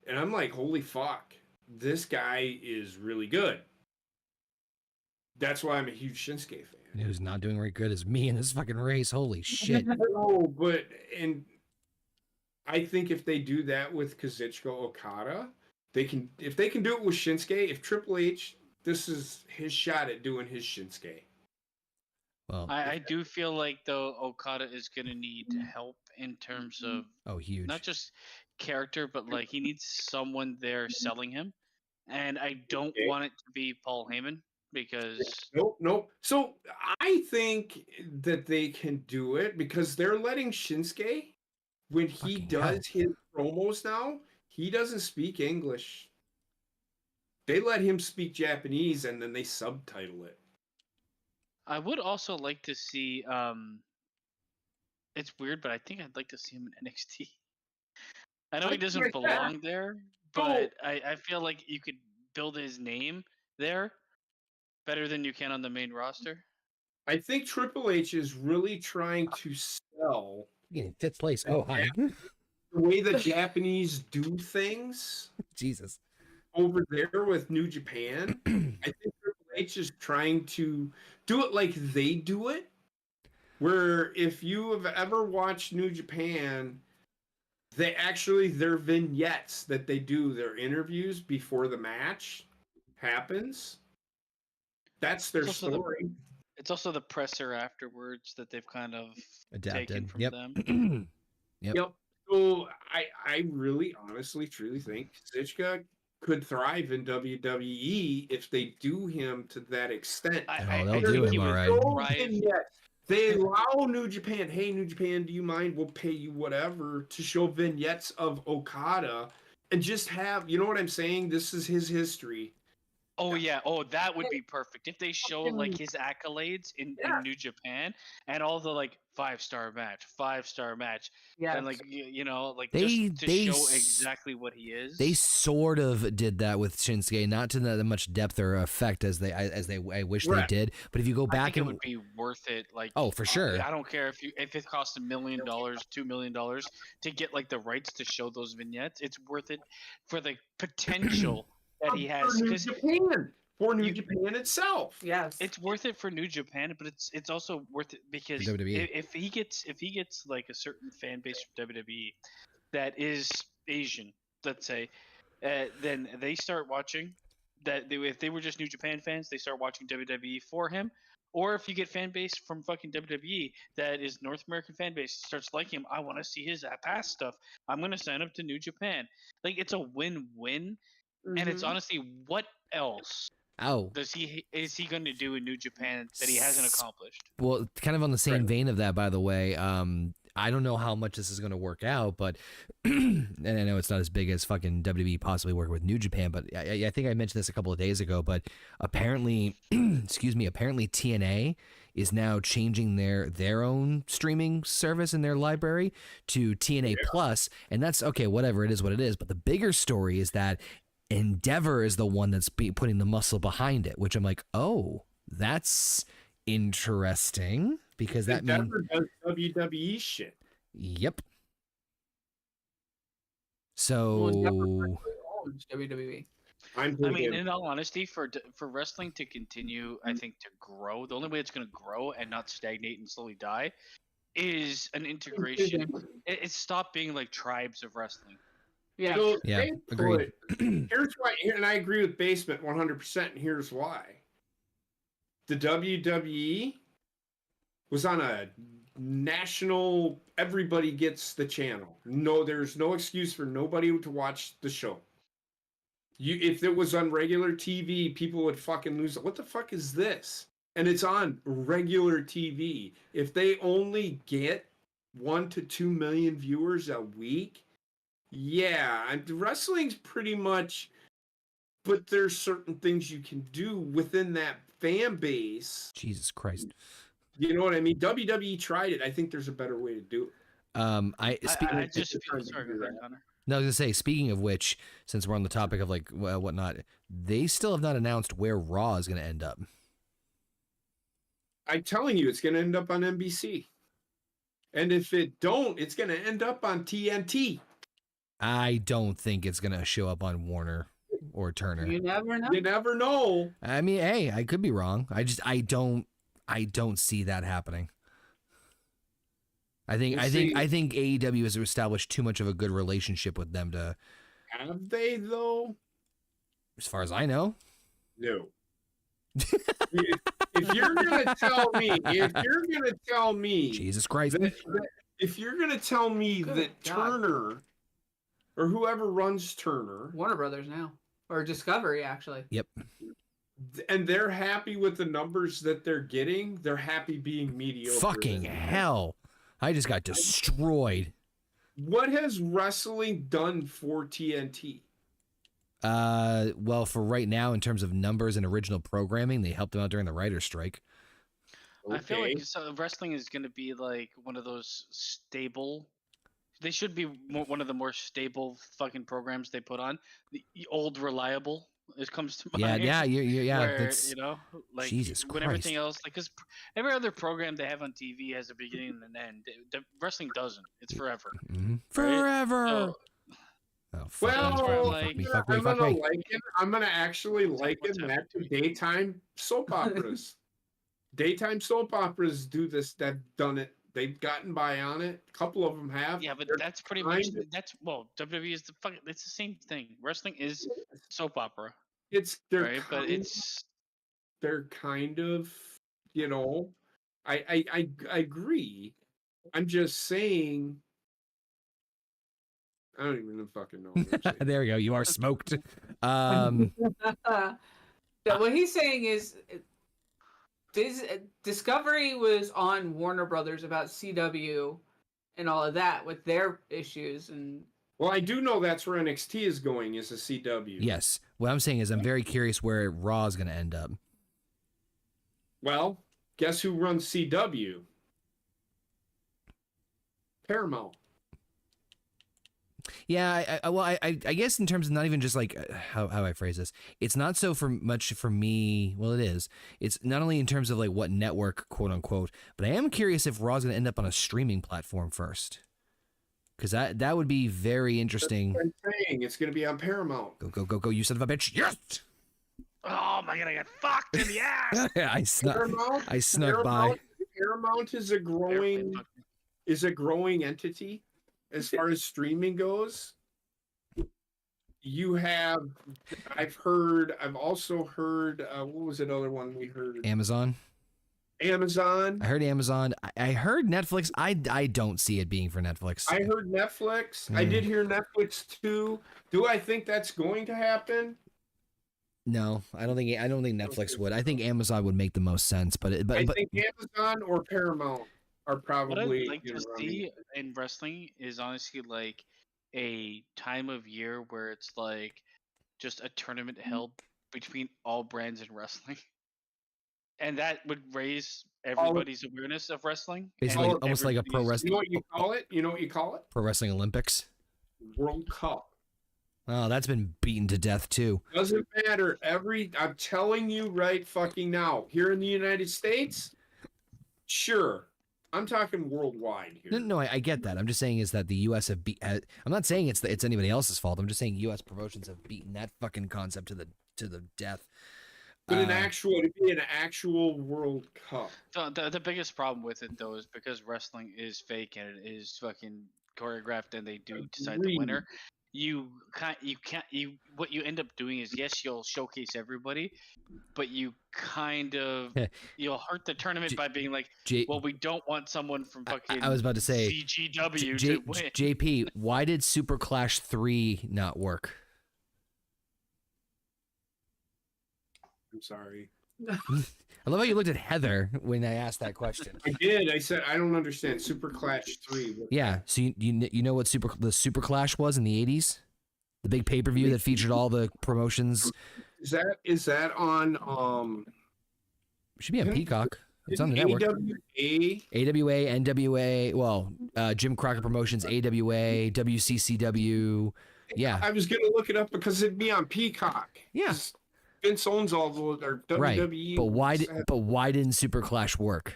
and I'm like, holy fuck, this guy is really good. That's why I'm a huge Shinsuke fan. Who's not doing very good is me in this fucking race. Holy shit. No, but I think if they do that with Kazuchika Okada, if they can do it with Shinsuke, if Triple H, this is his shot at doing his Shinsuke. Well, I do feel like, though, Okada is going to need help in terms of huge. Not just character, but like he needs someone there selling him. And I don't want it to be Paul Heyman, because Nope. So I think that they can do it because they're letting Shinsuke, when he does his promos now, he doesn't speak English. They let him speak Japanese and then they subtitle it. I would also like to see. It's weird, but I think I'd like to see him in NXT. I know he doesn't belong there, but I feel like you could build his name there better than you can on the main roster. I think Triple H is really trying to sell in fifth place. Oh, hi. The way the Japanese do things. Jesus. Over there with New Japan, I think Triple H is trying to do it like they do it. Where if you have ever watched New Japan, their vignettes that they do, their interviews before the match happens. That's their story. It's also the presser afterwards that they've kind of adapted taken from them. Yep. So I really, honestly, truly think Kazuchika could thrive in WWE if they do him to that extent. They'll do him all right. They allow New Japan, hey, New Japan, do you mind? We'll pay you whatever to show vignettes of Okada and just have, you know what I'm saying? This is his history. Oh yeah, that would be perfect if they show like his accolades in New Japan and all the like 5-star match, Yes. and like like They- just to they show s- exactly what he is. They sort of did that with Shinsuke, not to that much depth or effect as I wish they Right. did. But if you go I back think it and would be worth it. Like, oh, for sure. I don't care if it costs $1 million, $2 million to get like the rights to show those vignettes. It's worth it for the potential that he has. For New 'Cause Japan. For New Japan itself. Yes. it's worth it for New Japan, but it's also worth it because For WWE. if he gets like a certain fan base from WWE that is Asian, let's say, then they start watching that. If they were just New Japan fans, they start watching WWE for him. Or if you get fan base from fucking WWE that is North American fan base starts liking him, I want to see his past stuff. I'm gonna sign up to New Japan. Like it's a win-win, and it's Mhm. honestly what else Oh, is he going to do in New Japan that he hasn't accomplished? well, kind of on the same Right. vein of that, by the way. I don't know how much this is going to work out, but and I know it's not as big as fucking WWE possibly working with New Japan, but I think I mentioned this a couple of days ago. But apparently, apparently TNA is now changing their own streaming service in their library to TNA Plus, and that's okay. Whatever, it is what it is. But the bigger story is that Endeavor is the one that's putting the muscle behind it, which I'm like, oh, that's interesting because that means Endeavor does WWE shit. yep. Well, Endeavor So practically owns WWE. I mean, in all honesty, for wrestling to continue, I think to grow, the only way it's going to grow and not stagnate and slowly die is an integration. It stopped being like tribes of wrestling. Yeah. So Yeah, they agreed. here's why, and I agree with Basement 100%, and here's why. The WWE was on a national, everybody gets the channel. No, there's no excuse for nobody to watch the show. If it was on regular TV, people would fucking lose. What the fuck is this? And it's on regular TV. If they only get 1 to 2 million viewers a week, yeah, wrestling's pretty much, but there's certain things you can do within that fan base. Jesus Christ. You know what I mean? WWE tried it. I think there's a better way to do it. I just feel sorry, go ahead, Connor. No, I was gonna say. Speaking of which, since we're on the topic of like whatnot, they still have not announced where Raw is gonna end up. I'm telling you, it's going to end up on NBC. And if it don't, it's going to end up on TNT. I don't think it's gonna show up on Warner or Turner. You never know. You never know. I mean, hey, I could be wrong. I don't see that happening. I think AEW has established too much of a good relationship with them to, Have they, though? as far as I know. No. If you're gonna tell me, Jesus Christ. if you're gonna tell me Good that God. Turner or whoever runs Turner, Warner Brothers now, or Discovery actually. Yep. and they're happy with the numbers that they're getting, they're happy being mediocre. Fucking hell. I just got destroyed. What has wrestling done for TNT? Well, for right now, in terms of numbers and original programming, they helped them out during the writer's strike. I feel Okay. like wrestling is going to be like one of those stable. They should be one of the more stable fucking programs they put on. The old reliable. It comes to mind. Yeah, Where, that's like Jesus when Christ. everything else, like, because every other program they have on TV has a beginning and an end. The wrestling doesn't. It's forever. Mhm. Forever. So, Oh, fuck Well, me, fuck me, fuck me. I'm gonna actually liken that to daytime soap operas. Daytime soap operas do this. They've done it. They've gotten by on it. A couple of them have. yeah, but They're that's pretty much kind WWE is the fucking. It's the same thing. Wrestling is soap opera, they're right? But kind- it's they're kind of, you know, I agree. I'm just saying. I don't even fucking know. What I'm saying. There we go. You are smoked. Yeah, what he's saying is, Discovery was on Warner Brothers about CW and all of that with their issues, and Well, I do know that's where NXT is going, is a CW. Yes. What I'm saying is I'm very curious where Raw is going to end up. Well, guess who runs CW? Paramount. Yeah, I guess in terms of not even just like how I phrase this, it's not so much for me. Well, it is. It's not only in terms of like what network, quote unquote, but I am curious if Raw's going to end up on a streaming platform first, because that would be very interesting. That's what I'm saying. It's going to be on Paramount. Go! You son of a bitch! Yes. Oh my god, I got fucked in the ass. I snuck by. Paramount is a growing entity. As far as streaming goes, I've also heard, what was another one we heard? Amazon. I heard Amazon. I heard Netflix. I don't see it being for Netflix. I heard Netflix. I did hear Netflix too. Do I think that's going to happen? No, I don't think Netflix would. I think Amazon would make the most sense, but I think Amazon or Paramount are probably. What I'd like to see in wrestling is honestly like a time of year where it's like just a tournament held between all brands in wrestling, and that would raise everybody's awareness of wrestling. Basically, almost like a pro wrestling. You know what you call it? Pro Wrestling Olympics. World Cup. Oh, that's been beaten to death too. Doesn't matter. I'm telling you right fucking now. Here in the United States, sure. I'm talking worldwide here. No, I get that. I'm just saying is that the U.S. have I'm not saying it's anybody else's fault. I'm just saying U.S. promotions have beaten that fucking concept to the death. But to be an actual World Cup. The biggest problem with it though is because wrestling is fake and it is fucking choreographed and they do decide the winner. What you end up doing is, yes, you'll showcase everybody, but you kind of you'll hurt the tournament by being like, well, we don't want someone from fucking I was about to say CGW to win. JP, why did Super Clash 3 not work? I'm sorry. I love how you looked at Heather when I asked that question. I did. I said I don't understand Super Clash 3. Yeah, so you know what the Super Clash was in the 80s? The big pay-per-view that featured all the promotions. Is that on It should be on Peacock. It's on the network. AWA, NWA, well, Jim Crockett Promotions, AWA, WCCW. Yeah. I was going to look it up because it'd be on Peacock. Yeah. Vince owns all the WWE. Right. But why didn't Super Clash work?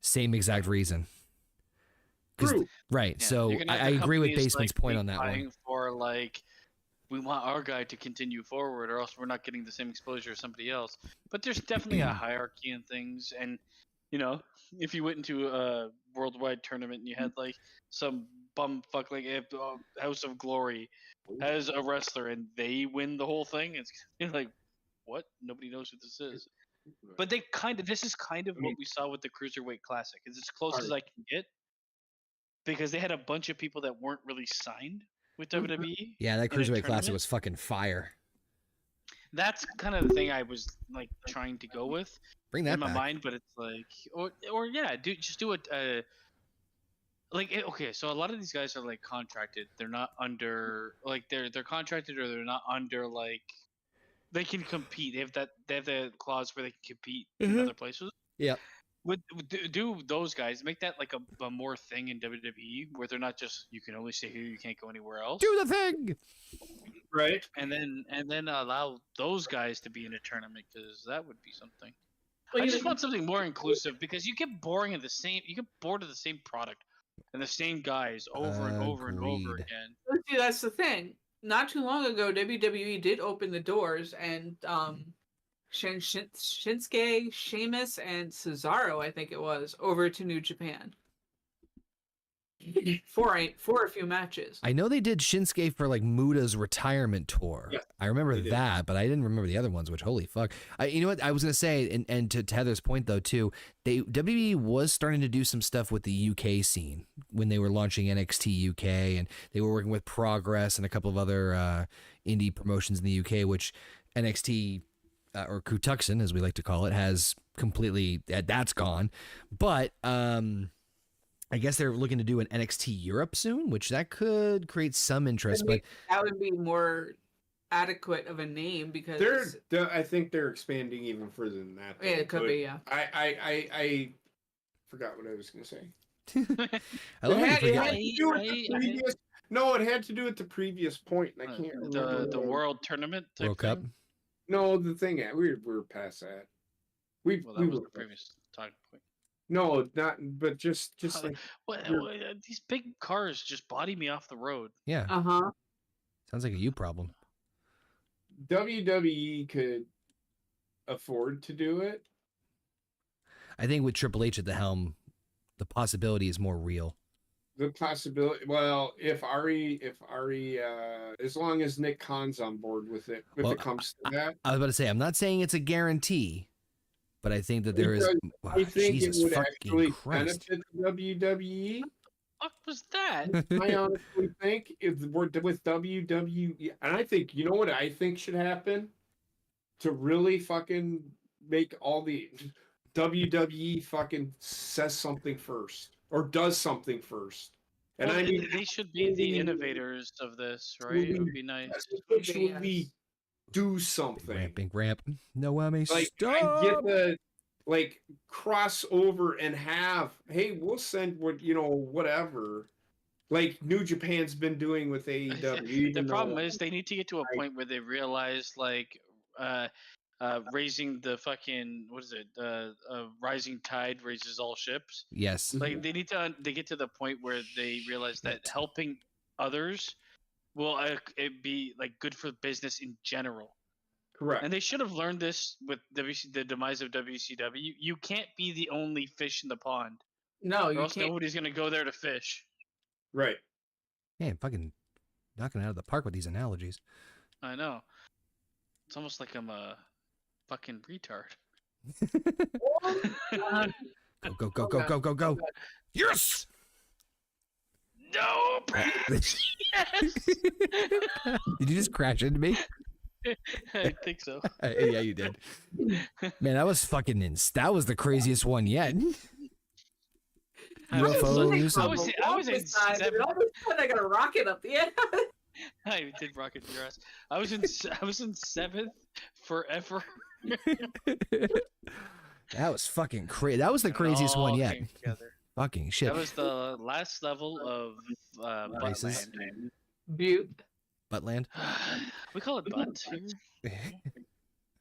Same exact reason. True. Right. Yeah, so I agree with Basement's point on that one. For like, we want our guy to continue forward, or else we're not getting the same exposure as somebody else. But there's definitely a hierarchy in things, and if you went into a worldwide tournament and you had like some bumfuck like House of Glory as a wrestler and they win the whole thing, it's like, what? Nobody knows who this is. But this is kind of what we saw with the Cruiserweight Classic. It's as close as I can get, because they had a bunch of people that weren't really signed with WWE. Yeah, that Cruiserweight Classic was fucking fire. That's kind of the thing I was like trying to go with. Bring that in my back. mind, but it's like, or yeah, do it. Okay, so a lot of these guys are like contracted. They're not under like they're contracted, or they're not under like they can compete. They have the clause where they can compete in other places. Yeah. Do those guys make that like a more thing in WWE where they're not just you can only stay here, you can't go anywhere else. Do the thing. Right. And then allow those guys to be in a tournament, because that would be something. Well, I just want something more inclusive, because you get bored of the same product and the same guys over and over and over Agreed. again. See, that's the thing. Not too long ago, WWE did open the doors, and Shinsuke, Sheamus, and Cesaro, I think it was, over to New Japan for a few matches. I know they did Shinsuke for like Muda's retirement tour. Yeah, I remember that, but I didn't remember the other ones, which holy fuck. You know what I was going to say, and to Heather's point though too, WWE was starting to do some stuff with the UK scene when they were launching NXT UK, and they were working with Progress and a couple of other indie promotions in the UK, which NXT or Kutuxin, as we like to call it, has completely, that's gone. But I guess they're looking to do an NXT Europe soon, which that could create some interest. But that would be more adequate of a name because I think they're expanding even further than that. Yeah, it could be. Yeah. I forgot what I was going to say. I love how you It had forget. to do with the previous. No, it had to do with the previous point. And I can't remember the world tournament type World Cup. thing? No, the thing we were past that. Well, that was the previous talking point. No, not. But just like what, these big cars just body me off the road. Yeah. Sounds like a you problem. WWE could afford to do it. I think with Triple H at the helm, the possibility is more real. The possibility. Well, if Ari, as long as Nick Khan's on board with it, if it comes to that. I was about to say, I'm not saying it's a guarantee, but I think that there is. Wow, I think Jesus it would fucking actually Christ. benefit the WWE. What was that? I honestly think if we're with WWE, and I think you know what I think should happen to really fucking make all the WWE fucking says something first or does something first. And Well, I mean, they should be the innovators of this, right? It would be nice. Actually do something. Big ramp. No, I may Like stop. I get the crossover and have, hey, we'll send whatever. Like New Japan's been doing with AEW. The problem is they need to get to a point where they realize like raising the fucking rising tide raises all ships. Yes. Like they get to the point where they realize that helping others will it be like good for business in general. Correct. And they should have learned this with the demise of WCW. You can't be the only fish in the pond. No, or you else can't. nobody's gonna go there to fish. Right. Man, fucking knocking it out of the park with these analogies. I know. It's almost like I'm a fucking retard. Go. Yes! No! Yes! Did you just crash into me? I think so. Yeah, you did. Man, that was fucking that was the craziest one yet. UFOs. I was in seventh. I got a rocket up the end. I did rocket your ass. I was in seventh forever. That was fucking crazy. That was the craziest one yet. Fucking shit. That was the last level of Buttland. Butte. Buttland. We call it butt here.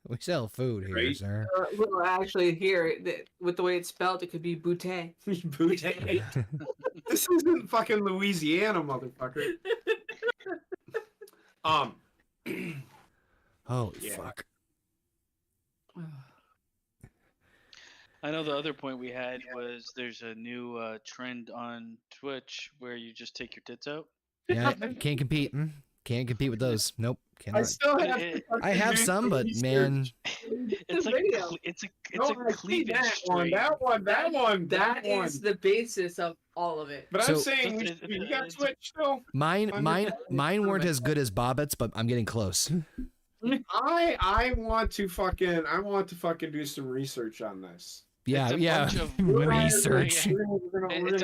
We sell food here, Right. sir. Well, actually, here with the way it's spelled, it could be Butte. Butte. This isn't fucking Louisiana, motherfucker. Holy Yeah. fuck. I know the other point we had was there's a new trend on Twitch where you just take your tits out. Yeah, can't compete. Can't compete with those. Nope. I Cannot. still have. I have some, but man, It's like video. it's a I see cleavage that one. That is the basis of all of it. But So- I'm saying you got Twitch still. mine weren't as good as Bobbitt's, but I'm getting close. I want to fucking do some research on this. Yeah, It's a yeah. bunch of- Research. It's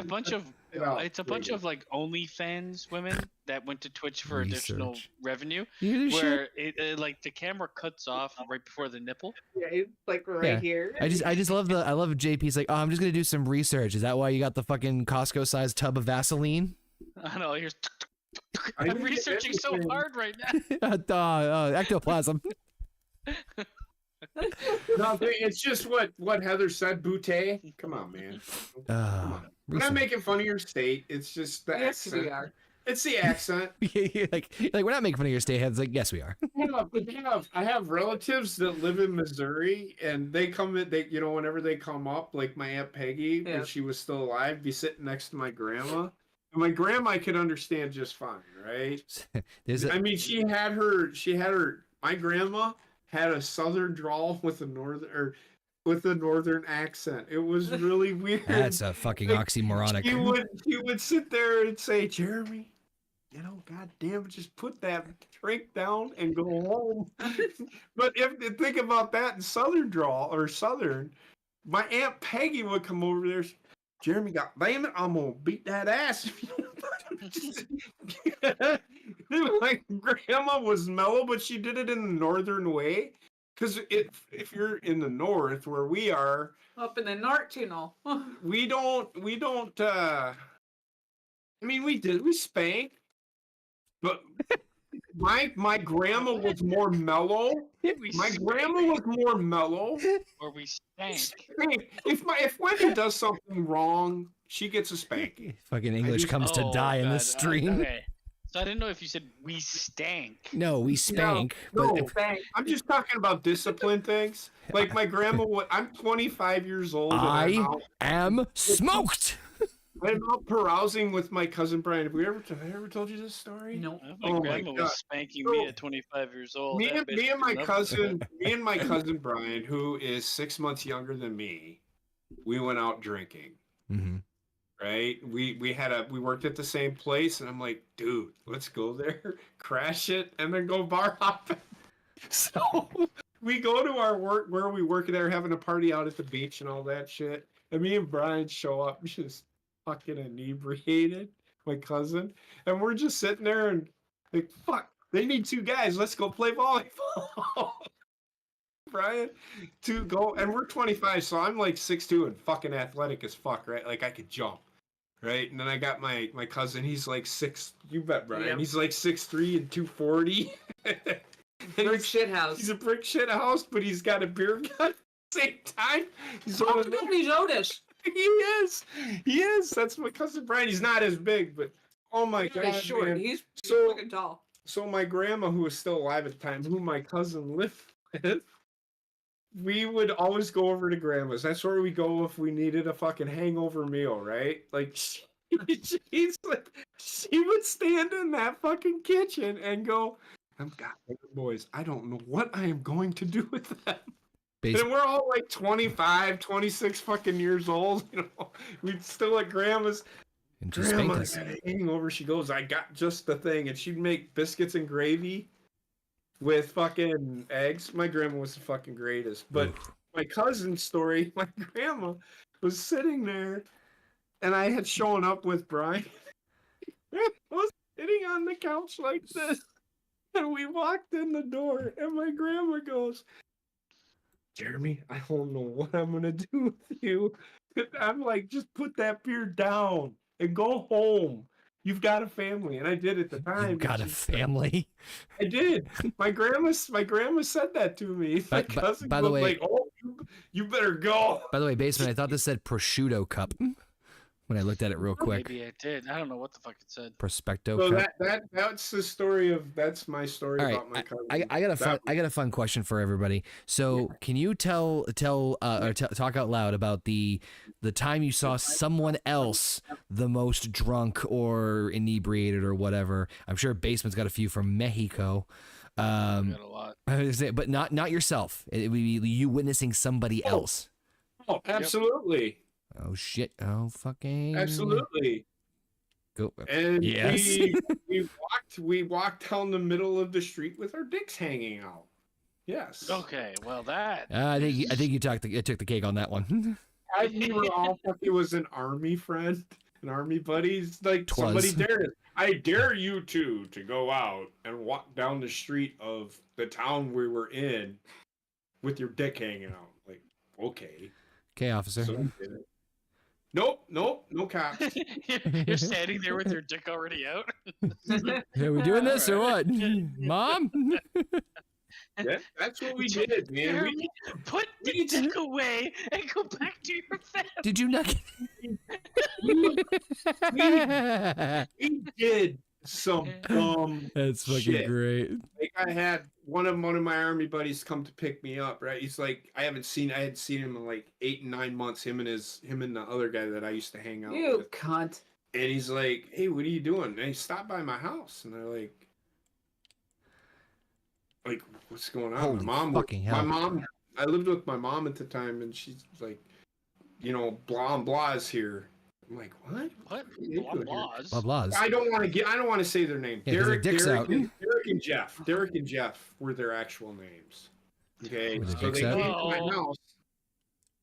a bunch of like OnlyFans women that went to Twitch for additional Research. revenue, You should- where it like the camera cuts off right before the nipple. Yeah, it's like right Yeah. here. I just love JP's like, oh, I'm just gonna do some research. Is that why you got the fucking Costco sized tub of Vaseline? I know. Here's. I I'm think researching so everything- hard right now. Ectoplasm. No, it's just what Heather said. Butte. Come on, man. We're not making fun of your state. It's just the Yes, accent. we are. It's the accent. like we're not making fun of your state heads. Like, yes, we are. I have relatives that live in Missouri, and they come in. Whenever they come up, like my Aunt Peggy, when she was still alive, be sitting next to my grandma. And my grandma could understand just fine, right? She had her. My grandma had a southern drawl with a northern accent. It was really weird. That's a fucking oxymoronic. She would sit there and say, Jeremy, goddamn, just put that drink down and go home. But if think about that in southern drawl or southern, my Aunt Peggy would come over there. Jeremy got damn it, I'm gonna beat that ass. My grandma was mellow, but she did it in the northern way. Because if you're in the north where we are, Up in the North Channel. we don't I mean we spank, but my grandma was more mellow. We My spank grandma was more mellow. or we stank. If Wendy does something wrong, she gets a spanking. Fucking English comes to die in this God. stream. Okay. So I didn't know if you said we stank. No, we spank. No, but I'm just talking about discipline things. Like my grandma, I'm 25 years old. And I am smoked. I'm out carousing with my cousin Brian. Have I ever told you this story? No. My grandma was spanking me at 25 years old. Me and my cousin Brian, who is 6 months younger than me, we went out drinking. Mm-hmm. Right? We worked at the same place, and I'm like, dude, let's go there, crash it, and then go bar hopping. So we go to our work where we work there, having a party out at the beach and all that shit. And me and Brian show up just fucking inebriated, my cousin, and we're just sitting there and like, fuck, they need 2 guys. Let's go play volleyball. Brian, to go, and we're 25, so I'm like 6'2" and fucking athletic as fuck, right? Like I could jump. Right, and then I got my cousin. He's like 6. You bet, Brian. Yep. He's like 6'3" and 240. Brick shit house. He's a brick shit house, but he's got a beer gun at the same time. He's Oh, nobody's noticed. He is. That's my cousin Brian. He's not as big, but oh my god, He's short. man. He's So- fucking tall. So my grandma, who was still alive at the time, who my cousin lived with, we would always go over to grandma's. That's where we go if we needed a fucking hangover meal, right? Like she would stand in that fucking kitchen and go, God, boys, I don't know what I am going to do with them. And we're all like 25, 26 fucking years old, We'd still at grandma's. And just Grandma spank us. got a hangover. She goes, I got just the thing. And she'd make biscuits and gravy with fucking eggs. My grandma was the fucking greatest. But my cousin's story, my grandma was sitting there and I had shown up with Brian. I was sitting on the couch like this. And we walked in the door and my grandma goes, Jeremy, I don't know what I'm going to do with you. I'm like, just put that beer down and go home. You've got a family, and I did at the time. You've got a family. I did. My grandma said that to me. My cousin by the was way, like, "Oh, you better go." By the way, Basement, I thought this said prosciutto cup when I looked at it real quick. Maybe I did. I don't know what the fuck it said. Prospecto So cup. that's the story of that's my story All right, about my cousin. I got a fun question for everybody. So, can you talk out loud about the time you saw someone else the most drunk or inebriated or whatever? I'm sure Basement's got a few from Mexico. I got a lot. But not yourself. It would be you witnessing somebody else. Oh, absolutely. Oh shit! Oh fucking! Absolutely. Go. And Yes. we walked down the middle of the street with our dicks hanging out. Yes. Okay, well that. I think you took the cake on that one. We were all it was an army friend, an army buddy. It's like Twas. somebody dared us. I dare you two to go out and walk down the street of the town we were in with your dick hanging out. Like, okay. Okay, officer. So I did it. Nope, no cops. You're standing there with your dick already out. Are we doing this or what, Mom? Yeah, that's what we did, man. Jeremy, put the dick away and go back to your family. Did you not? We did some dumb That's fucking shit. great. Like I had one of my army buddies come to pick me up, right? He's like, I hadn't seen him in like 8 and 9 months, him and the other guy that I used to hang out You with. cunt. And he's like, hey, what are you doing? And he stopped by my house and they're like, what's going on? Holy fucking hell. My mom, I lived with my mom at the time and she's like, blah and blah is here. I'm like, what? What? are you doing here? Blah blahs. I don't want to say their name. Yeah, 'cause their dick's out. Derek and Jeff. Derek and Jeff were their actual names. Okay, Were their so dicks they out? came to my house,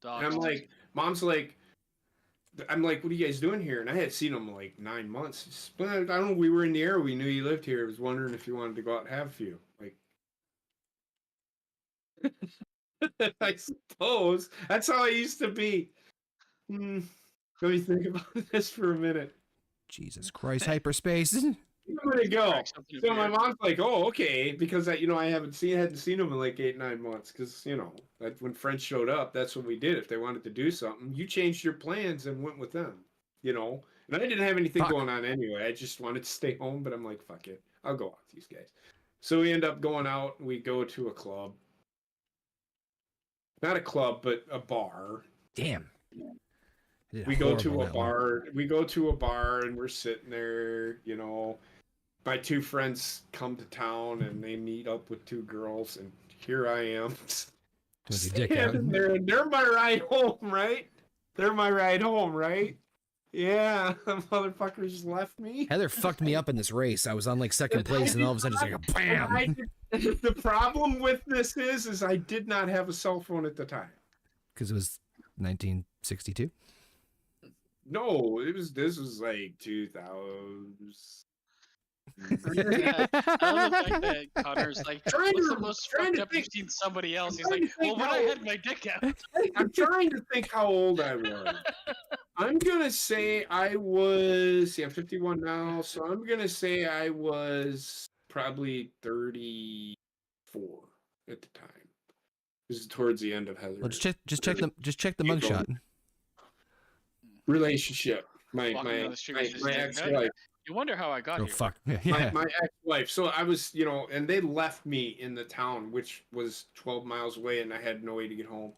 and I'm like, Mom's like, I'm like, what are you guys doing here? And I had seen him like 9 months. But I don't know. We were in the air. We knew you lived here. I was wondering if you wanted to go out and have a few. Like, I suppose that's how I used to be. Let me think about this for a minute. Jesus Christ, hyperspace. I'm gonna go. Crack something So my weird. mom's like, "Oh, okay," because I hadn't seen him in like 8-9 months. Because when friends showed up, that's what we did. If they wanted to do something, you changed your plans and went with them. And I didn't have anything Fuck. going on anyway. I just wanted to stay home, but I'm like, "Fuck it, I'll go out with these guys." So we end up going out. We go to a club, not a club, but a bar. Damn. We go to a bar. We go to a bar, and we're sitting there. My two friends come to town and they meet up with two girls, and here I am. With your dick out. They're my ride home, right? They're my ride home, right? Yeah, the motherfuckers just left me. Heather fucked me up in this race. I was on like second place, and all of a sudden it's like a bam. The problem with this is I did not have a cell phone at the time. Because it was 1962. No, this was like 2000. Yeah, I love the fact that Connor's like, what's the most fucked up you've seen somebody else? He's like, well, when I had my dick out. I'm trying to think how old I was. I'm gonna say I was. I'm 51 now, so I'm gonna say I was probably 34 at the time. This is towards the end of Heather. Well, just check the mugshot. Relationship. My Walking down the street with his dick. ex-wife. You wonder how I got Oh here. fuck. Yeah. My ex-wife. So I was, and they left me in the town, which was 12 miles away, and I had no way to get home.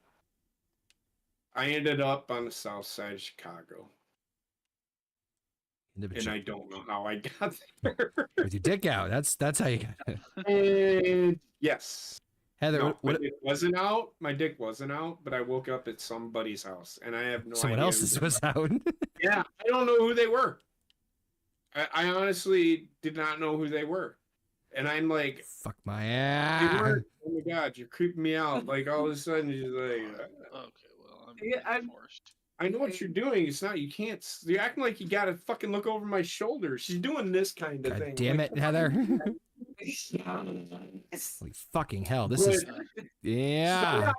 I ended up on the south side of Chicago. And I don't know how I got there. With your dick out. That's how you got it. And yes. Heather, No, what my dick wasn't out. My dick wasn't out, but I woke up at somebody's house, and I have no idea. someone else's was out. Yeah, I don't know who they were. I honestly did not know who they were. And I'm like, Fuck my they ass. weren't. Oh my God, you're creeping me out. Like, all of a sudden, you're like, Okay, well, Yeah, I'm forced. I know what you're doing. It's not, you can't, you're acting like you gotta fucking look over my shoulder. She's doing this kind of God thing. damn Like, it, Heather. Yes. Holy fucking hell. This is yeah.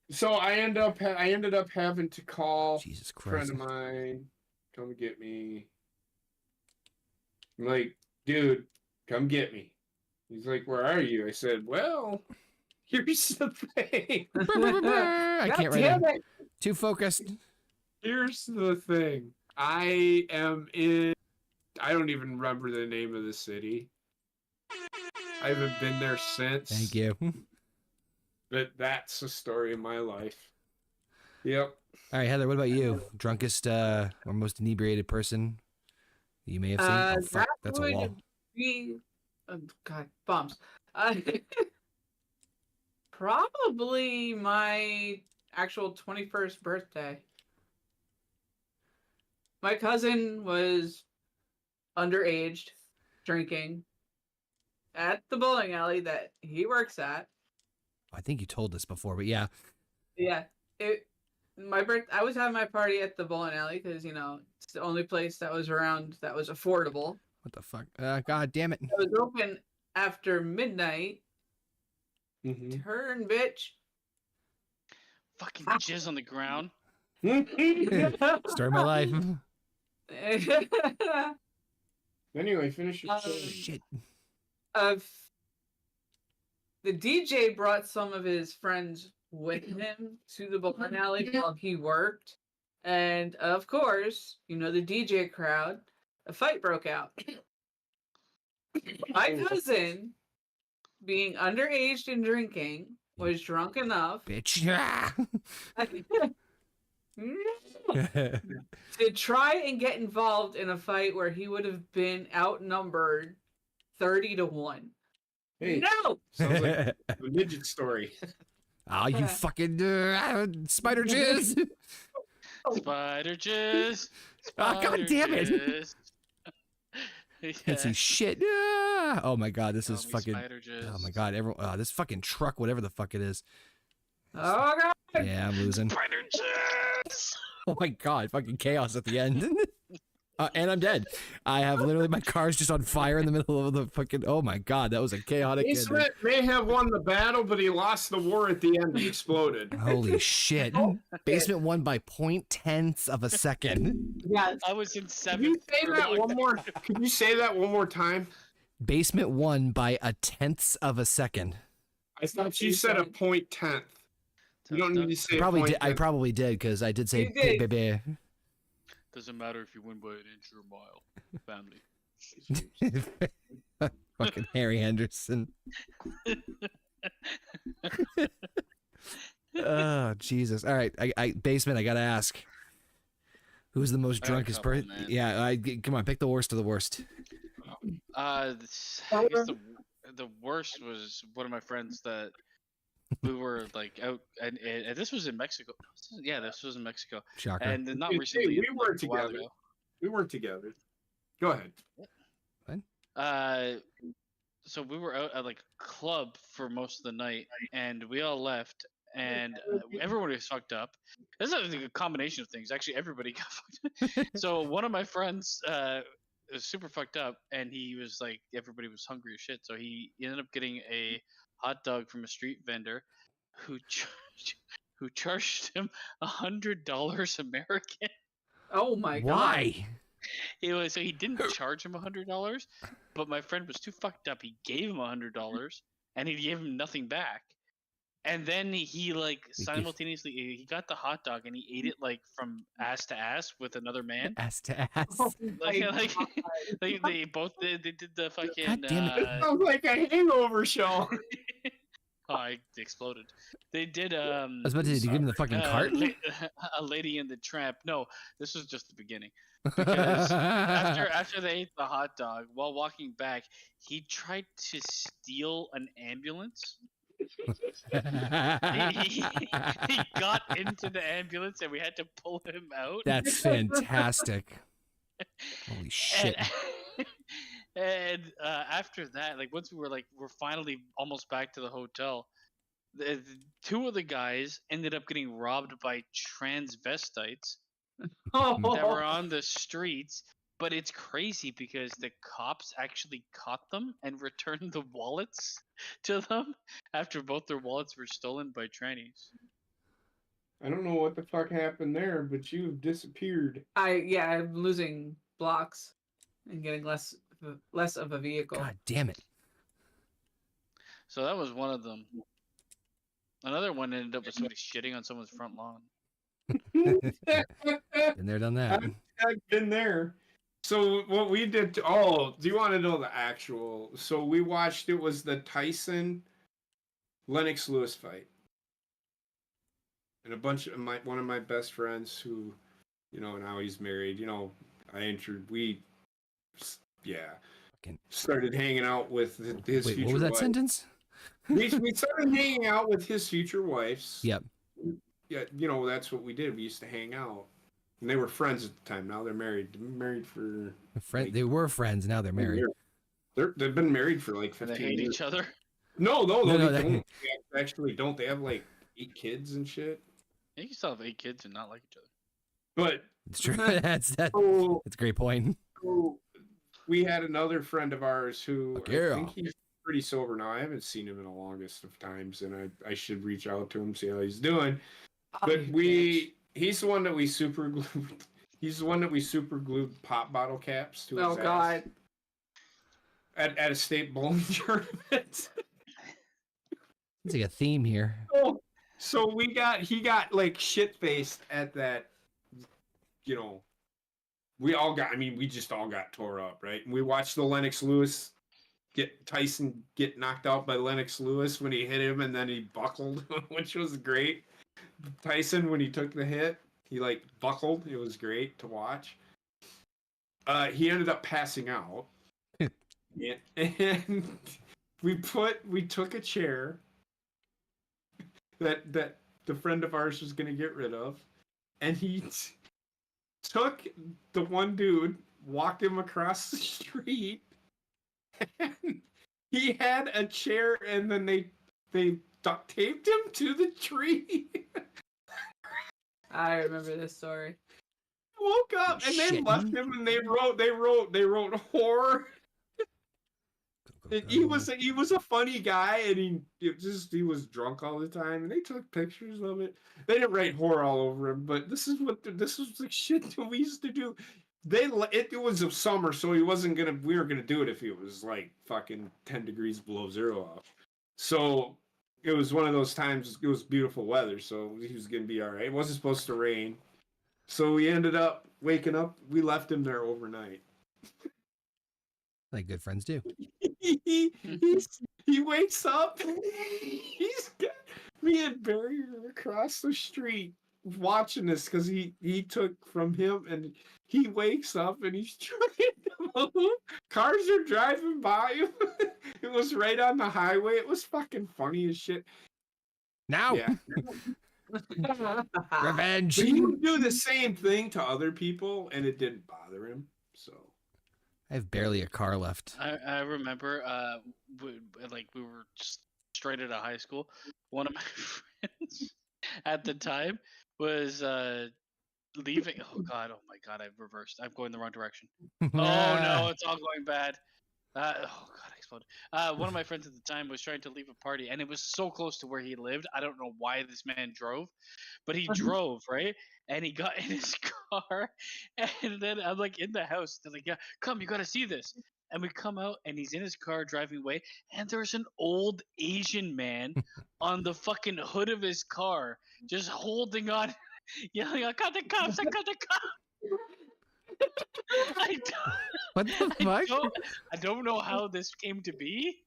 So I ended up having to call Jesus a friend Christ. of mine, come get me. I'm like, dude, come get me. He's like, where are you? I said, well, here's the thing. I can't write damn it. Too focused. Here's the thing. I am in, I don't even remember the name of the city. I haven't been there since. Thank you. But that's the story of my life. Yep. All right, Heather, what about you? Drunkest or most inebriated person you may have seen? Oh, fuck, That that's a would wall. be, God, bumps. Probably my actual 21st birthday. My cousin was underaged, drinking at the bowling alley that he works at. I think you told this before, but yeah. Yeah, I was having my party at the bowling alley because it's the only place that was around that was affordable. What the fuck? God damn it. It was open after midnight. Mm-hmm. Turn, bitch. Fucking jizz on the ground. Story of my life. Anyway, finish your story. Shit. The DJ brought some of his friends with him to the bowling alley while he worked. And of course, the DJ crowd, a fight broke out. My cousin, being underage and drinking, was drunk enough Bitch. to try and get involved in a fight where he would have been outnumbered 30-1. Hey, No! sounds like a midget story. Oh, you fucking spider jizz. Spider jizz. Oh, God damn it. jizz. Can't see shit. Ah. Oh my God, this is Tell me fucking. spider jizz. Oh my God, everyone. This fucking truck, whatever the fuck it is. Oh, God! Yeah, I'm losing. Predators! Oh my god, fucking chaos at the end. And I'm dead. I have literally my car's just on fire in the middle of the fucking. Oh my god, that was a chaotic ending. Basement may have won the battle, but he lost the war at the end. He exploded. Holy shit. Basement won by 0.10 of a second. Yes. I was in Can seventh. you say for a that long one time. more? Can you say that one more time? Basement won by 0.1 of a second. I thought you said a 0.10. You don't need to say I probably did because I did say You did. baby. Doesn't matter if you win by an inch or a mile. Family. Fucking Harry Henderson. Oh Jesus! All right, I basement. I gotta ask, who's the most I got a drunkest couple, person? man. Yeah, come on, pick the worst of the worst. I guess the worst was one of my friends that we were like out, and this was in Mexico. Yeah, this was in Mexico, Shocker. and not Hey, recently. we weren't like, a while together. ago. We weren't together. Go ahead. So we were out at like a club for most of the night, and we all left, and everyone was fucked up. This is like a combination of things. Actually, everybody got fucked up. So one of my friends was super fucked up, and he was like, everybody was hungry as shit. So he ended up getting a hot dog from a street vendor, who charged him $100 American. Oh my god. Why? So he didn't charge him $100, but my friend was too fucked up. He gave him $100, and he gave him nothing back. And then he like simultaneously he got the hot dog and he ate it like from ass to ass with another man. Ass to ass. Oh Like, my like God. they both did the fucking. God damn it. This sounds like a hangover show. Oh, I exploded. They did. I was about to say, did you give him the fucking cart? A Lady in the Tramp. No, this was just the beginning. Because after they ate the hot dog, while walking back, he tried to steal an ambulance. he got into the ambulance and we had to pull him out. That's fantastic. Holy shit. And after that, like once we're finally almost back to the hotel, the two of the guys ended up getting robbed by transvestites that were on the streets. But it's crazy because the cops actually caught them and returned the wallets to them after both their wallets were stolen by trannies. I don't know what the fuck happened there, but you've disappeared. I'm losing blocks and getting less of a vehicle. God damn it. So that was one of them. Another one ended up with somebody shitting on someone's front lawn. Been there, done that. I've been there. So what we did do you want to know the actual? So we watched, it was the Tyson Lennox Lewis fight. And a bunch of one of my best friends who, now he's married, started hanging out with his Wait, future what was that wife. sentence? We started hanging out with his future wives. Yep. Yeah, that's what we did. We used to hang out. And they were friends at the time. Now they're married. They've been married for... They were friends, now they're married. They've been married for like 15 And they hate years. each other. No, No, they that- don't. They actually don't. They have like 8 kids and shit. You can still have 8 kids and not like each other. But It's true. That's a great point. so we had another friend of ours who Fuck I yeah. think he's pretty sober now. I haven't seen him in the longest of times, and I should reach out to him, see how he's doing. But he's the one that we super glued. He's the one that we super glued pop bottle caps to his ass God. at a state bowling tournament. It's like a theme here. So he got like shit faced at that. We just all got tore up, right? And we watched the Lennox Lewis Tyson get knocked out by Lennox Lewis when he hit him, and then he buckled, which was great. Tyson, when he took the hit, he like buckled. It was great to watch. He ended up passing out. And we took a chair that the friend of ours was going to get rid of, and he took the one dude, walked him across the street, and he had a chair, and then they duct taped him to the tree. I remember this story. Woke up and they left him, and they wrote horror. And he was a funny guy, and he was drunk all the time, and they took pictures of it. They didn't write horror all over him, but this was the shit that we used to do. It was a summer, so we weren't gonna do it if it was like fucking 10 degrees below zero off. So it was one of those times. It was beautiful weather, so he was gonna be all right. It wasn't supposed to rain, so we ended up waking up. We left him there overnight. Like good friends do. He wakes up. He's got me and Barry are across the street watching this because he took from him, and he wakes up and he's trying to move. Cars are driving by him. It was right on the highway. It was fucking funny as shit. Now, Yeah. revenge. But he would do the same thing to other people, and it didn't bother him. So. I have barely a car left. I remember, we were just straight out of high school. One of my friends at the time was leaving. Oh my god, I've reversed. I'm going the wrong direction. Oh no, it's all going bad. Oh god, I exploded. One of my friends at the time was trying to leave a party, and it was so close to where he lived. I don't know why this man drove, but he drove, right? And he got in his car, and then I'm like in the house. They're like, "Yeah, come, you gotta see this." And we come out, and he's in his car driving away, and there's an old Asian man on the fucking hood of his car, just holding on, yelling, "I got the cops! I got the cops!" What the fuck? I don't know how this came to be.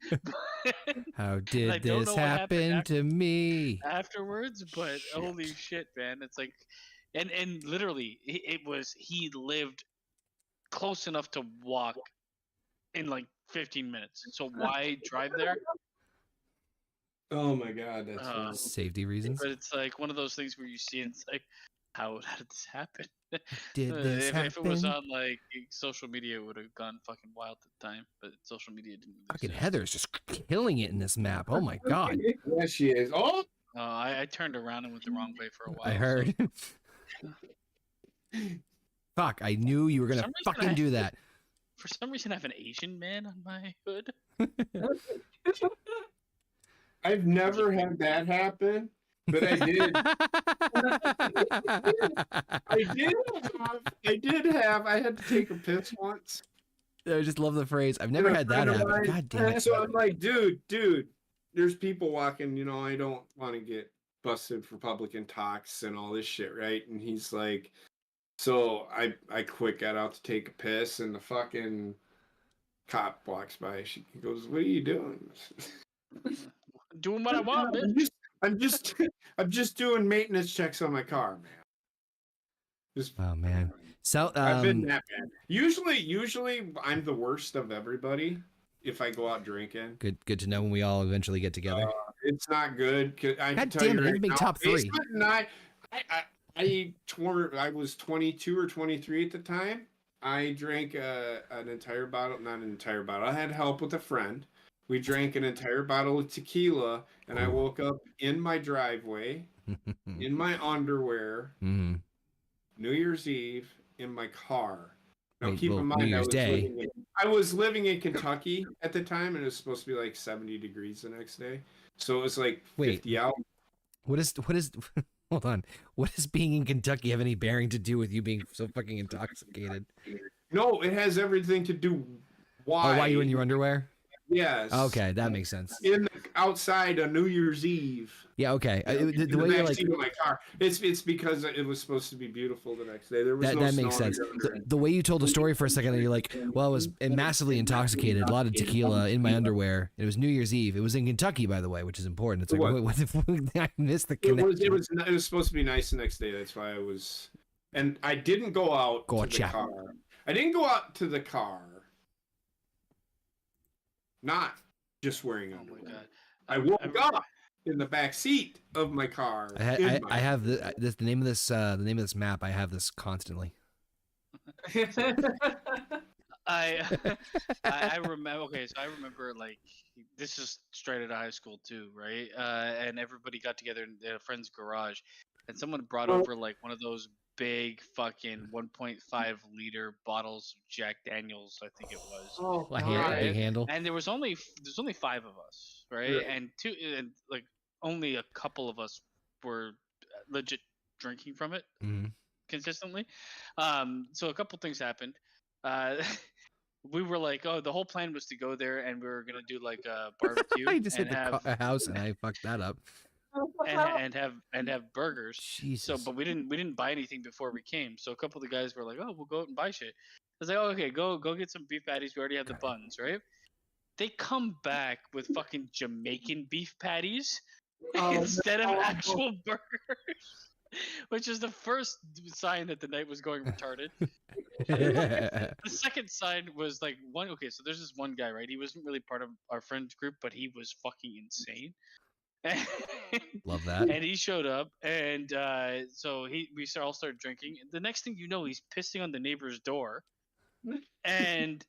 How did this happen to me? Afterwards, but holy shit, man. It's like, and literally, he lived close enough to walk in like 15 minutes. So why drive there? Oh my god, that's funny. Safety reasons. But it's like one of those things where you see and it's like, how did this happen? Did this happen? If it was on like social media, it would have gone fucking wild at the time. But social media didn't. Really Fucking exist. Heather's just killing it in this map. Oh my god. Yeah, she is. Oh, I turned around and went the wrong way for a while. I heard. Fuck, I knew you were gonna fucking do that. For some reason, I have an Asian man on my hood. I've never had that happen, but I did. I had to take a piss once. I just love the phrase. I've never had that happen. God damn it. So I'm like, dude, there's people walking, I don't want to get busted for public intox and all this shit, right? And he's like, so I quick got out to take a piss, and the fucking cop walks by. He goes, "What are you doing?" Doing what I want, bitch. I'm just doing maintenance checks on my car, man. Oh man. So I've been that bad. Usually I'm the worst of everybody if I go out drinking. Good to know when we all eventually get together. It's not good. I God damn it! Right, make top 3. I was 22 or 23 at the time. I drank an entire bottle, not an entire bottle. I had help with a friend. We drank an entire bottle of tequila, and I woke up in my driveway, in my underwear, Mm-hmm. New Year's Eve, in my car. Now, Wait, keep in mind, New Year's Day. I was living in Kentucky at the time, and it was supposed to be like 70 degrees the next day. So it was like 50 out. What is hold on. What does being in Kentucky have any bearing to do with you being so fucking intoxicated? No, it has everything to do why you in your underwear? Yes. Okay, that makes sense. Outside on New Year's Eve. Yeah, okay. The way you're like of my car. It's because it was supposed to be beautiful the next day. There was that makes sense. The way you told the story for a second, you're like, well, I was massively intoxicated, a lot of tequila in my underwear. It was New Year's Eve. It was in Kentucky, by the way, which is important. It's like, what I missed the connection. It was supposed to be nice the next day. That's why I was, and I didn't go out to the car. I didn't go out to the car. Not just wearing underwear. Oh my god! I woke up in the back seat of my car. I have the name of this map. I have this constantly. I I remember. Okay, so I remember like this is straight out of high school too, right? And everybody got together in a friend's garage, and someone brought over like one of those big fucking 1.5 liter bottles of Jack Daniels, I think it was. Oh, A God. big handle. And there's only 5 of us, right? Really? And like only a couple of us were legit drinking from it Mhm. consistently. So a couple things happened. Uh, we were like, oh, the whole plan was to go there and we were gonna do like a barbecue I just and hit have a house and I fucked that up. and have burgers. Jesus. So, but we didn't buy anything before we came. So a couple of the guys were like, oh, we'll go out and buy shit. I was like, oh, okay, go get some beef patties. We already have the buns, right? They come back with fucking Jamaican beef patties Oh, instead of no. actual burgers, which is the first sign that the night was going retarded. The second sign was like okay, so there's this one guy, right? He wasn't really part of our friend group, but he was fucking insane. Love that. And he showed up, and so we all started drinking. The next thing you know, he's pissing on the neighbor's door, and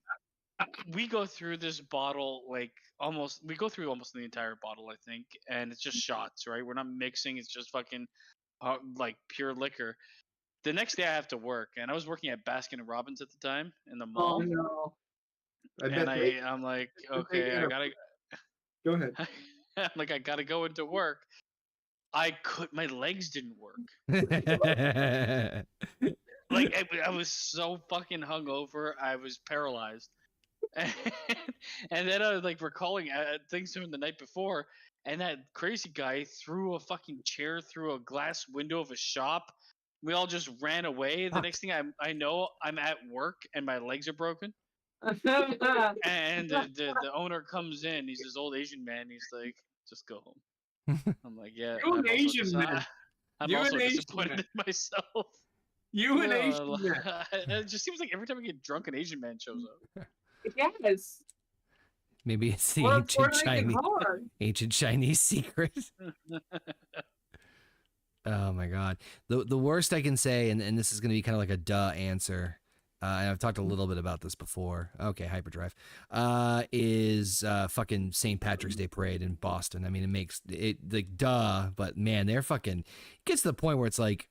we go through this bottle we go through almost the entire bottle, I think, and it's just shots, right? We're not mixing; it's just fucking like pure liquor. The next day I have to work, and I was working at Baskin and Robbins at the time in the Oh, mall, no. and I'm like, okay, I gotta. Go ahead. I'm like, I gotta go into work. My legs didn't work. Like I was so fucking hungover, I was paralyzed. And then I was like recalling things from the night before, and that crazy guy threw a fucking chair through a glass window of a shop. We all just ran away. The next thing I know, I'm at work and my legs are broken. And the owner comes in. He's this old Asian man. He's like, "Just go home." I'm like, "Yeah." You an Asian man. I'm You also an Asian disappointed man. in myself. You an Asian man. It just seems like every time I get drunk, an Asian man shows up. Yes. Maybe it's the Or ancient Chinese secret. Oh my god. The worst I can say, and this is gonna be kind of like a duh answer. And I've talked a little bit about this before. Okay, hyperdrive. Is fucking St. Patrick's Day parade in Boston. I mean, it makes it like duh, but man, they're fucking it gets to the point where it's like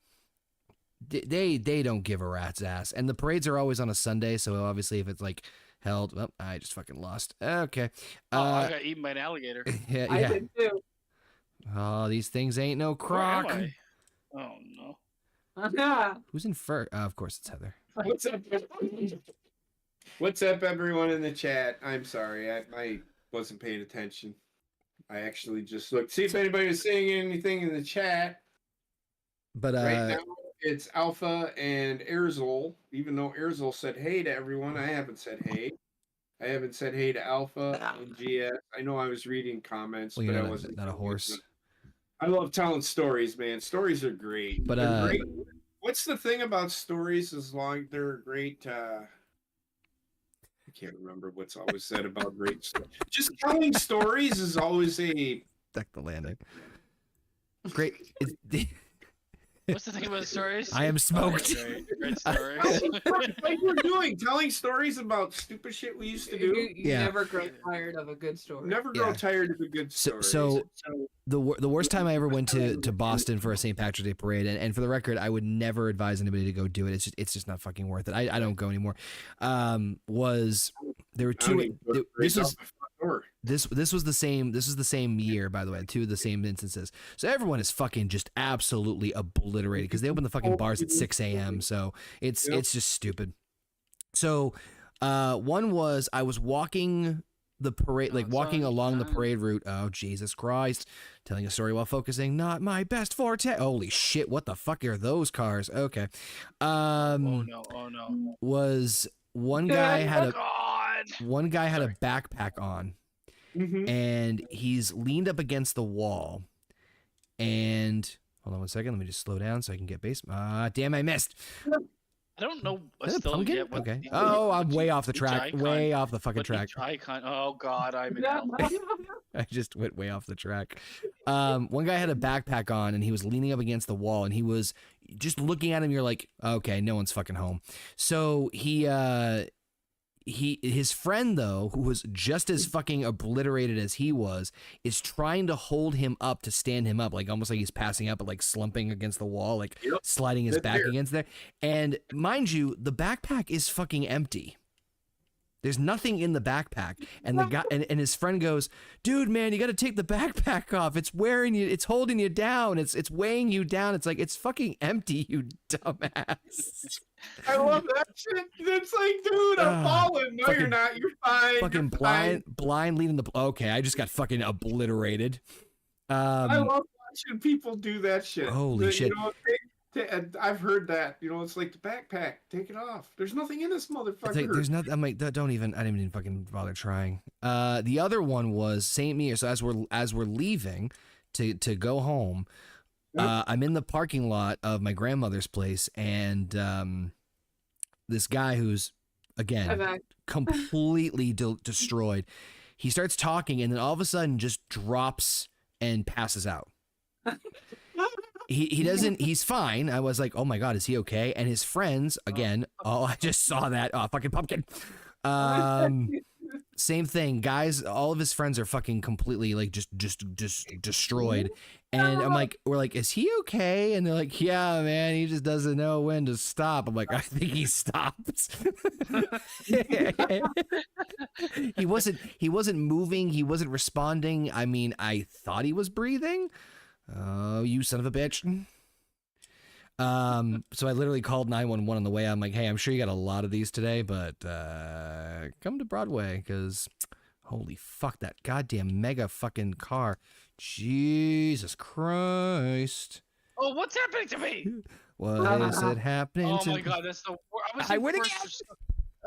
they don't give a rat's ass. And the parades are always on a Sunday, so obviously if it's like held, well, I just fucking lost. Okay. I got eaten by an alligator. Yeah. I did too. Oh, these things ain't no Where am croc. I? Oh no. Who's in fur? Of course it's Heather. What's up? What's up, everyone in the chat? I'm sorry, I wasn't paying attention. I actually just looked, see if anybody was saying anything in the chat. But Right now, it's Alpha and Erzul. Even though Erzul said hey to everyone, I haven't said hey. I haven't said hey to Alpha and GS. I know I was reading comments, well, but you're I wasn't. not a horse. I love telling stories, man. Stories are great. But They're great. What's the thing about stories? As long they're great. I can't remember what's always said about great stories. Just telling stories is always a Deck the landing. Great. What's the thing about stories? I am smoked. Great stories. like we're doing, telling stories about stupid shit we used to do. You Yeah. never grow tired of a good story. Never grow Yeah. tired of a good story. So the worst time I ever went to Boston for a St. Patrick's Day parade, and for the record, I would never advise anybody to go do it. It's just not fucking worth it. I don't go anymore. Was there were two? This was the same year, by the way, two of the same instances. So everyone is fucking just absolutely obliterated because they open the fucking bars at 6 a.m. So it's just stupid. So one was I was walking the parade, like walking along the parade route. Oh, Jesus Christ. Telling a story while focusing, not my best forte. Holy shit, what the fuck are those cars? Okay. Oh no. Was one guy had a God. one guy had a backpack on. Mm-hmm. And he's leaned up against the wall. And hold on one second, let me just slow down so I can get base. Damn, I missed. I don't know. Is that a Still pumpkin? yet what Okay. the- Oh, I'm which- way off the which track. icon- Way off the fucking what track. each icon. Oh God, I'm in hell. I just went way off the track. One guy had a backpack on and he was leaning up against the wall and he was just looking at him. You're like, okay, no one's fucking home. So he his friend though, who was just as fucking obliterated as he was, is trying to hold him up to stand him up, like almost like he's passing out, but like slumping against the wall, like sliding his back against there. And mind you, the backpack is fucking empty. There's nothing in the backpack, and the guy and his friend goes, "Dude, man, you got to take the backpack off. It's wearing you. It's holding you down. It's weighing you down. It's like it's fucking empty, you dumbass." I love that shit. It's like, dude, I'm falling. No, you're not. You're fine. Fucking blind leading the. Okay, I just got fucking obliterated. I love watching people do that shit. Holy shit! You know, I've heard that. You know, it's like the backpack. Take it off. There's nothing in this motherfucker. Like, there's nothing. I'm like, don't even. I didn't even fucking bother trying. The other one was St. Mir. So as we're leaving to go home, I'm in the parking lot of my grandmother's place, and this guy who's again completely destroyed. He starts talking, and then all of a sudden just drops and passes out. He doesn't. He's fine. I was like, oh my god, is he okay? And his friends again. Oh, I just saw that. Oh, fucking pumpkin. Same thing, guys. All of his friends are fucking completely like just destroyed. And I'm like, we're like, is he okay? And they're like, yeah, man, he just doesn't know when to stop. I'm like, I think he stopped. He wasn't moving. He wasn't responding. I mean, I thought he was breathing. Oh, you son of a bitch. So I literally called 911 on the way. I'm like, hey, I'm sure you got a lot of these today, but come to Broadway, because holy fuck, that goddamn mega fucking car. Jesus Christ. Oh, what's happening to me? What is it happening to me? Oh my god, that's the worst. I win again.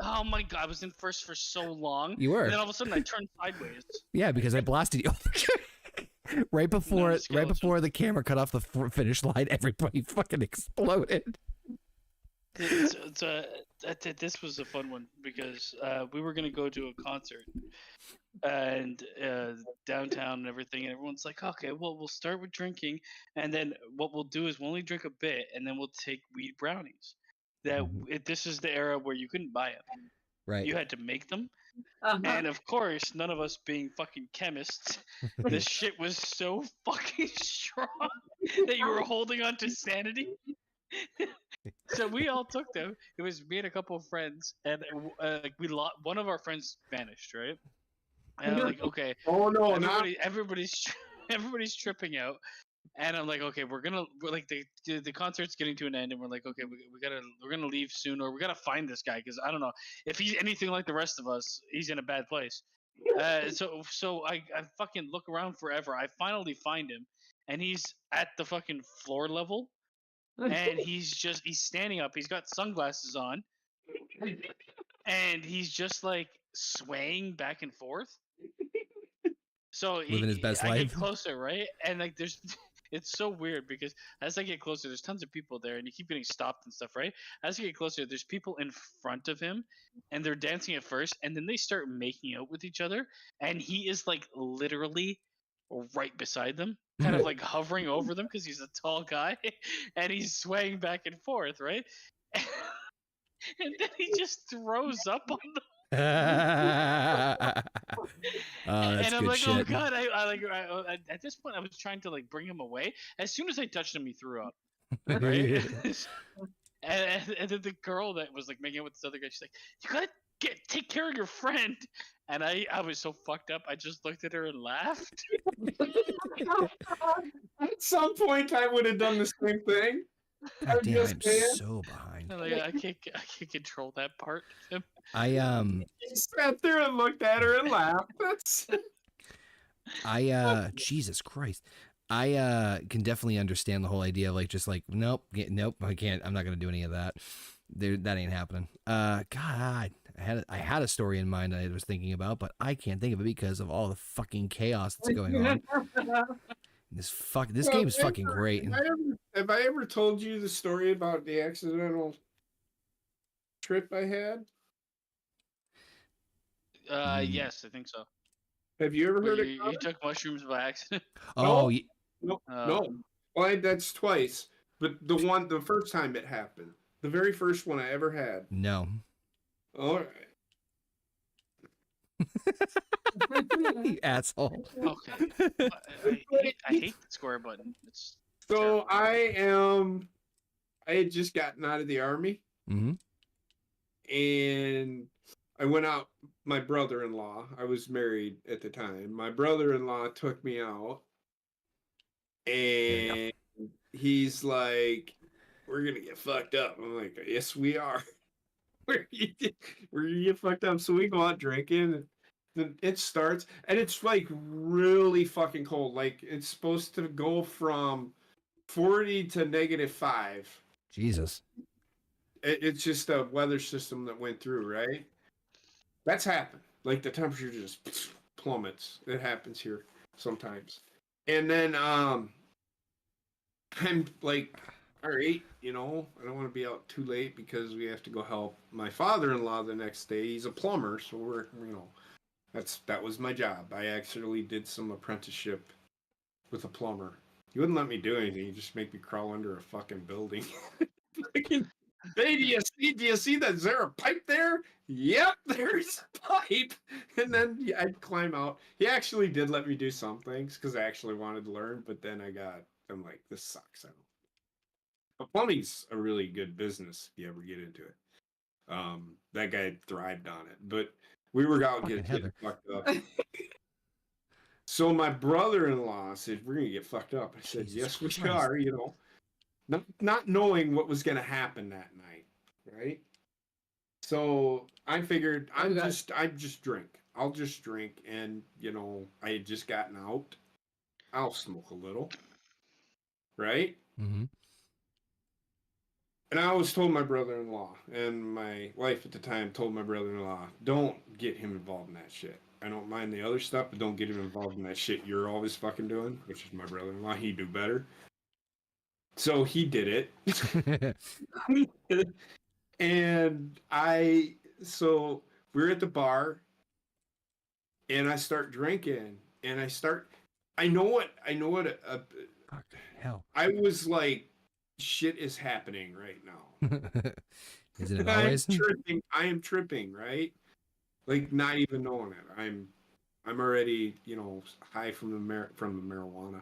Oh my god, I was in first for so long. You were. And then all of a sudden I turned sideways. Yeah, because I blasted you. Right before the camera cut off the finish line, everybody fucking exploded. This was a fun one because we were gonna go to a concert and downtown and everything, and everyone's like, okay, well, we'll start with drinking, and then what we'll do is we'll only drink a bit, and then we'll take weed brownies. This is the era where you couldn't buy them. Right. You had to make them. And of course, none of us being fucking chemists, this shit was so fucking strong that you were holding on to sanity. So we all took them. It was me and a couple of friends, and one of our friends vanished, right? And I'm like, okay, oh no, everybody's tripping out. And I'm like, okay, we're like the concert's getting to an end, and we're like, okay, we're gonna leave soon, or we gotta find this guy, because I don't know if he's anything like the rest of us, he's in a bad place. So I fucking look around forever. I finally find him, and he's at the fucking floor level, and he's standing up. He's got sunglasses on, and he's just like swaying back and forth. So living his best life. I get closer, right? And like it's so weird because as I get closer, there's tons of people there, and you keep getting stopped and stuff, right? As you get closer, there's people in front of him, and they're dancing at first, and then they start making out with each other, and he is like literally right beside them, kind of like hovering over them because he's a tall guy, and he's swaying back and forth, right? And then he just throws up on them. That's and I'm good like, shit. oh god! I at this point I was trying to like bring him away. As soon as I touched him, he threw up. Right? and then the girl that was like making out with this other guy, she's like, "You gotta take care of your friend." And I was so fucked up. I just looked at her and laughed. At some point, I would have done the same thing. God damn, I'm so behind. Like, I can't control that part of him. He sat there and looked at her and laughed. Jesus Christ. I can definitely understand the whole idea of like just like nope, I can't. I'm not gonna do any of that. That ain't happening. God, I had a story in mind I was thinking about, but I can't think of it because of all the fucking chaos that's going on. This game is fucking great. Have I ever told you the story about the accidental trip I had? Yes, I think so. Have you ever heard it? You took mushrooms by accident? Oh, no. Well, that's twice. But the first time it happened, the very first one I ever had. No. All right. You asshole. Okay. I hate the square button. It's So terrible. I had just gotten out of the army, Mm-hmm. and I went out. My brother-in-law, I was married at the time. My brother-in-law took me out, and he's like, "We're gonna get fucked up." I'm like, "Yes, we are. We're gonna get fucked up." So we go out drinking. Then it starts, and it's like really fucking cold. Like it's supposed to go from 40 to -5. Jesus. It's just a weather system that went through, right? That's happened. Like the temperature just plummets. It happens here sometimes. And then I'm like, all right, I don't want to be out too late because we have to go help my father-in-law the next day. He's a plumber, so that was my job. I actually did some apprenticeship with a plumber. He wouldn't let me do anything. He just make me crawl under a fucking building. Hey, do you see that? Is there a pipe there? Yep, there's a pipe. And then I'd climb out. He actually did let me do some things because I actually wanted to learn, but then I'm like, this sucks. But plumbing's a really good business if you ever get into it. That guy thrived on it, but we were out getting fucked up. So my brother-in-law said, "We're gonna get fucked up." I said, Jesus "Yes, we Christ. are." Not knowing what was gonna happen that night, right? So I figured I just drink. I'll just drink, and I had just gotten out. I'll smoke a little, right? Mm-hmm. And I always told my brother-in-law, and my wife at the time told my brother-in-law, "Don't get him involved in that shit. I don't mind the other stuff, but don't get him involved in that shit you're always fucking doing," which is my brother-in-law. He'd do better. So he did it. And so we're at the bar, and I start drinking, and I know what Fuck hell. I was like, shit is happening right now. Isn't it always? I am tripping, right? Like not even knowing it. I'm already, high from the marijuana.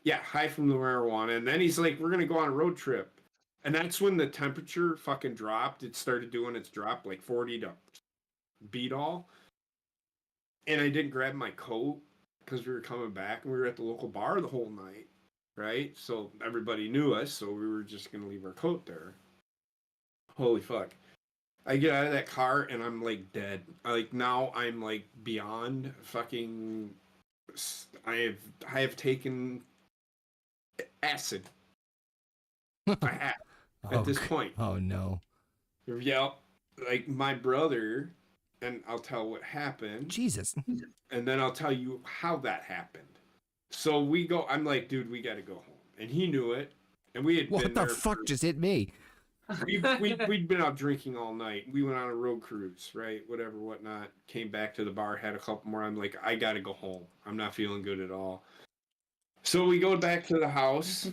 Yeah, high from the marijuana. And then he's like, "We're gonna go on a road trip." And that's when the temperature fucking dropped. It started doing its drop like 40 to beat all. And I didn't grab my coat because we were coming back and we were at the local bar the whole night, right? So everybody knew us, so we were just gonna leave our coat there. Holy fuck. I get out of that car and I'm like dead. Like now I'm like beyond fucking. I have taken acid. I have at this point. Oh no. Yeah, like my brother, and I'll tell what happened. Jesus. And then I'll tell you how that happened. So we go. I'm like, dude, we got to go home, and he knew it. And we had What been the there fuck just hit me? We'd been out drinking all night. We went on a road cruise, right? Whatever, whatnot. Came back to the bar, had a couple more. I'm like, I gotta go home. I'm not feeling good at all. So we go back to the house.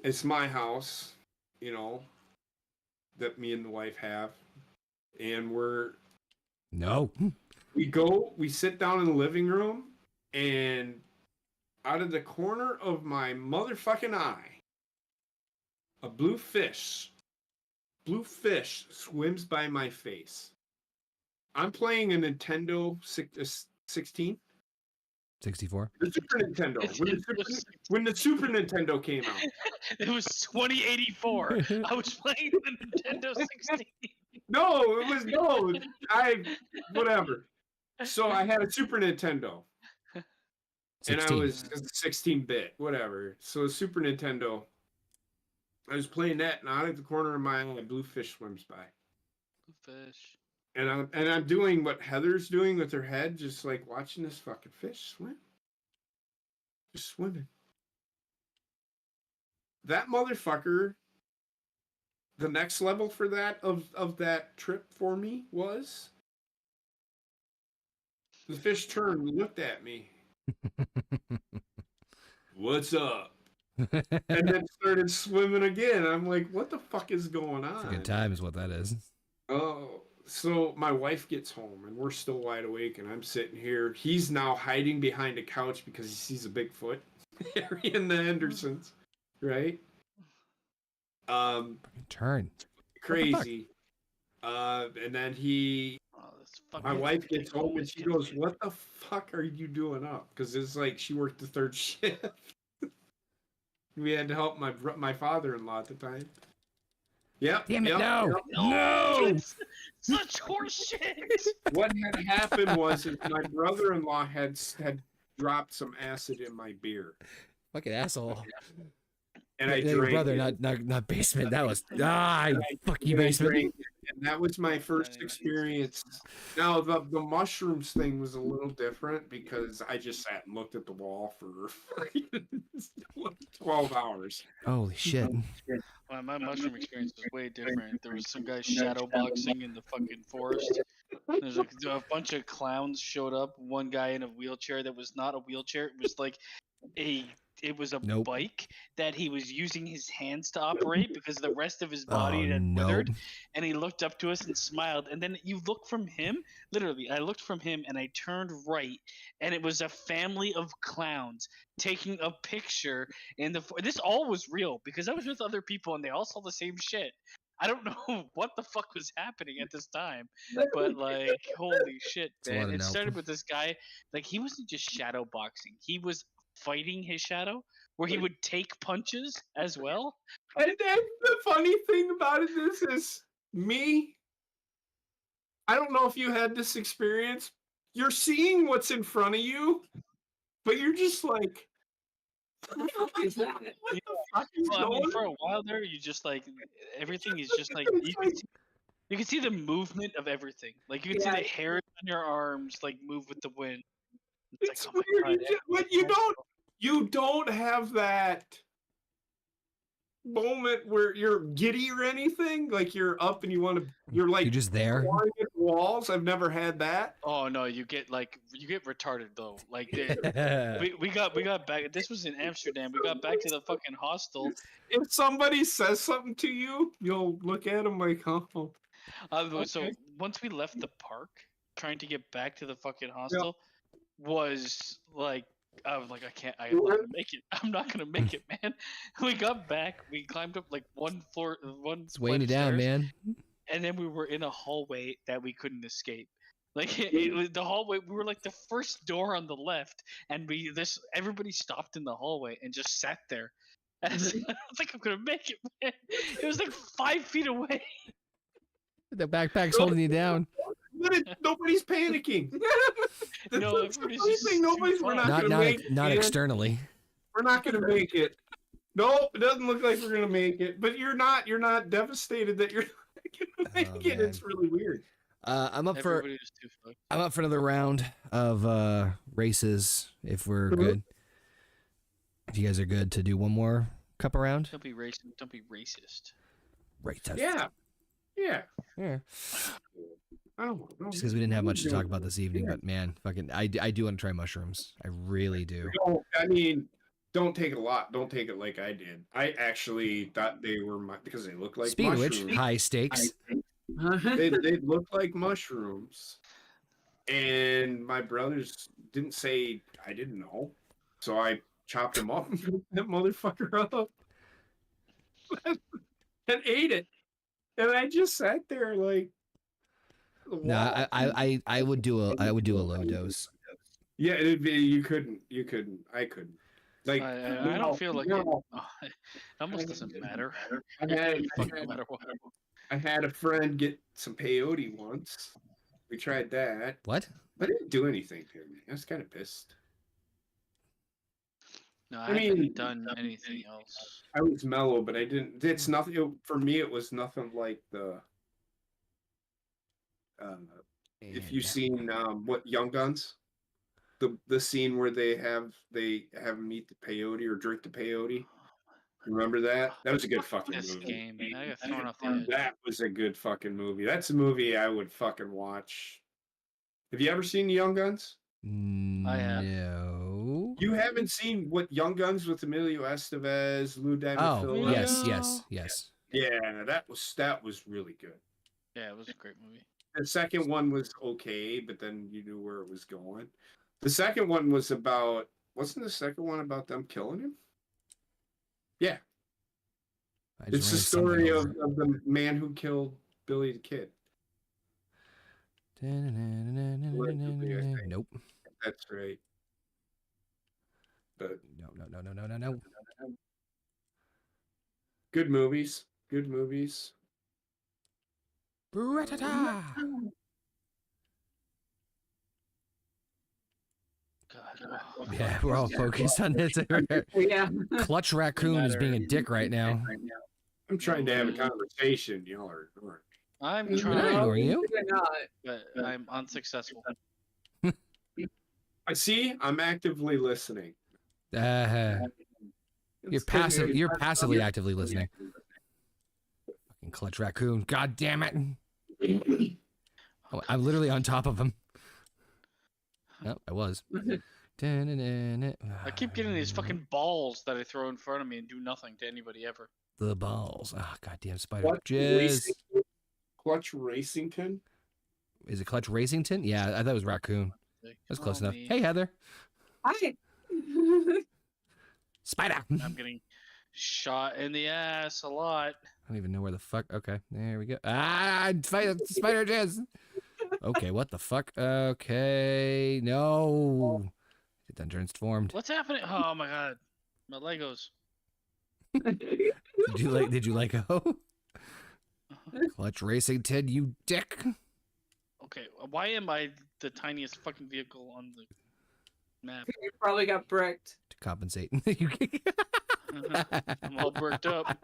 It's my house, that me and the wife have. And we sit down in the living room, and out of the corner of my motherfucking eye, a blue fish swims by my face. I'm playing a Nintendo 16? 64? The Super Nintendo. When the Super Nintendo came out. It was 2084. I was playing the Nintendo 16. Whatever. So I had a Super Nintendo. 16. And I was 16-bit, whatever. So Super Nintendo, I was playing that, and out of the corner of my eye, a blue fish swims by. Blue fish. And I'm doing what Heather's doing with her head, just like watching this fucking fish swim. Just swimming. That motherfucker, the next level for that of that trip for me was the fish turned and looked at me. What's up? And then started swimming again. I'm like, what the fuck is going on? It's a good time is what that is. Oh, So my wife gets home and we're still wide awake and I'm sitting here. He's now hiding behind a couch because he sees a Bigfoot. Harry and the Hendersons, right? Turn. Crazy. And then my wife gets home and she goes, "What the fuck are you doing up?" Because it's like she worked the third shift. We had to help my father-in-law at the time. Yep. Damn it! Yep, No. yep. No. Such horseshit. What had happened was my brother-in-law had dropped some acid in my beer, Fucking asshole. and I Your drank brother, it. not basement. That was fuck you, And I basement. drank it, and that was my first experience. Now the mushrooms thing was a little different because I just sat and looked at the wall for 12 hours. Holy shit. Well, my mushroom experience was way different. There was some guy shadow boxing in the fucking forest. There's a bunch of clowns showed up. One guy in a wheelchair that was not a wheelchair. It was like it was a Nope. bike that he was using his hands to operate because the rest of his body Oh, had no. withered. And he looked up to us and smiled. And then you look from him, literally, I looked from him and I turned right, and it was a family of clowns taking a picture in the. This all was real because I was with other people and they all saw the same shit. I don't know what the fuck was happening at this time, but like, holy shit, It's a lot man! of It nope. started with this guy. Like, he wasn't just shadow boxing; he was fighting his shadow, where he would take punches as well. And then the funny thing about it is me. I don't know if you had this experience. You're seeing what's in front of you, but you're just like, what the fuck is that? What the fuck is Well, I mean, going for on? a while there, you just like everything is just like It's like, you can see the movement of everything. Like, you can see the hairs on your arms like move with the wind. it's like, oh my weird. God, But you don't have that moment where you're giddy or anything. Like you're up and you're like You're just there. clawing at walls. I've never had that. Oh no, you get retarded though. Like we got back. This was in Amsterdam. We got back to the fucking hostel. If somebody says something to you, you'll look at them like, oh. So once we left the park, trying to get back to the fucking hostel was like, I was like, I'm not gonna make it. I'm not gonna make it, man. We got back. We climbed up like one It's weighing you down, man. And then we were in a hallway that we couldn't escape. Like it was the hallway. We were like the first door on the left, and everybody stopped in the hallway and just sat there. And I was like, I'm gonna make it, man. It was like 5 feet away. The backpack's holding you down. Nobody's panicking. No, everybody's just we're not gonna make it. Not man. externally. We're not gonna make it. Nope, it doesn't look like we're gonna make it. But you're not devastated that you're not gonna make it. Man. It's really weird. I'm up for Everybody was too fucked. another round of races if we're good. If you guys are good to do one more cup around. Don't be racist. Don't be racist. Right. Yeah. Yeah. I don't know. Just because we didn't have much to talk about this evening, but man, fucking, I do want to try mushrooms. I really do. I mean, don't take it a lot. Don't take it like I did. I actually thought they were because they look like Speaking mushrooms. of which, high stakes. they look like mushrooms, and my brothers didn't say I didn't know, so I chopped them up and put that motherfucker up and ate it, and I just sat there like. No, I would do a low dose. Yeah, it'd be, you couldn't. I couldn't. Like I don't feel like it almost doesn't matter. No matter what. I had a friend get some peyote once. We tried that. What? But it didn't do anything to me. I was kind of pissed. No, I haven't done anything else. I was mellow, but I didn't. It's nothing. For me, it was nothing like the. If you've seen what Young Guns, the scene where they have them eat the peyote or drink the peyote. Remember that? That was a good fucking This movie. game, I got thrown off the edge. That was a good fucking movie. That's a movie I would fucking watch. Have you ever seen Young Guns? I have. No. You haven't seen what Young Guns with Emilio Estevez, Lou Diamond Oh, Phillips? yes. Yeah, that was really good. Yeah, it was a great movie. The second one was okay, but then you knew where it was going. The second one was about. Wasn't the second one about them killing him? Yeah. I just It's the ran something story over. of the man who killed Billy the Kid. Nope. That's right. But No. good movies. Good movies. Bratata. God. Yeah, we're all focused on this. Yeah. Clutch Raccoon is being a dick right now. I'm trying to have a conversation. Y'all are ignoring. I'm We're not trying, ignoring you. We're not. but I'm unsuccessful. I see. I'm actively listening. You're It's passive. good. You're passively actively listening. Fucking Clutch Raccoon. God damn it! Oh, I'm literally on top of him. Oh, I was. I keep getting these fucking balls that I throw in front of me and do nothing to anybody ever. The balls. Ah, goddamn spider. Clutch Jizz. Clutch Racington. Is it Clutch Racington? Yeah, I thought it was Raccoon. That's close enough. Me. Hey, Heather. Hi. Spider. I'm getting shot in the ass a lot. I don't even know where the fuck. Okay, there we go. Ah, spider jizz. Okay, what the fuck? Okay, no. It done transformed. What's happening? Oh my god, my Legos. Did you like Clutch Racing Ted, you dick? Okay, why am I the tiniest fucking vehicle on the map? You probably got bricked. To compensate. I'm all bricked up.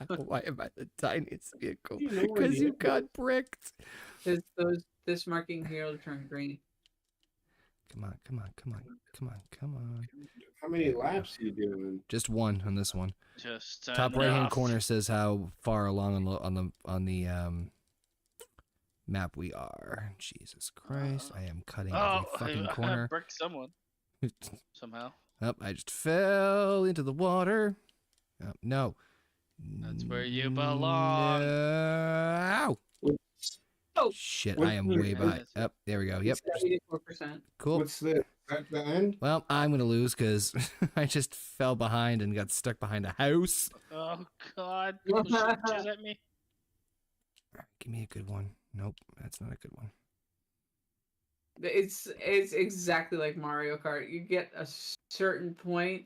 Why am I the tiniest vehicle? You know where Because the- you got bricked. This marking here will turn green. Come on. How many laps are you doing? Just one on this one. Just Top right hand enough. corner says how far along on the map we are. Jesus Christ! I am cutting every fucking I corner. bricked someone somehow. Oh, I just fell into the water. Oh, no. That's where you belong. No. Oh. Shit, What- I am way behind. Up, there we go. Yep. 84%. Cool. What's the at the end? Well, I'm gonna lose because I just fell behind and got stuck behind a house. Oh god, people shoot jizz at me. Give me a good one. Nope, that's not a good one. It's exactly like Mario Kart. You get a certain point,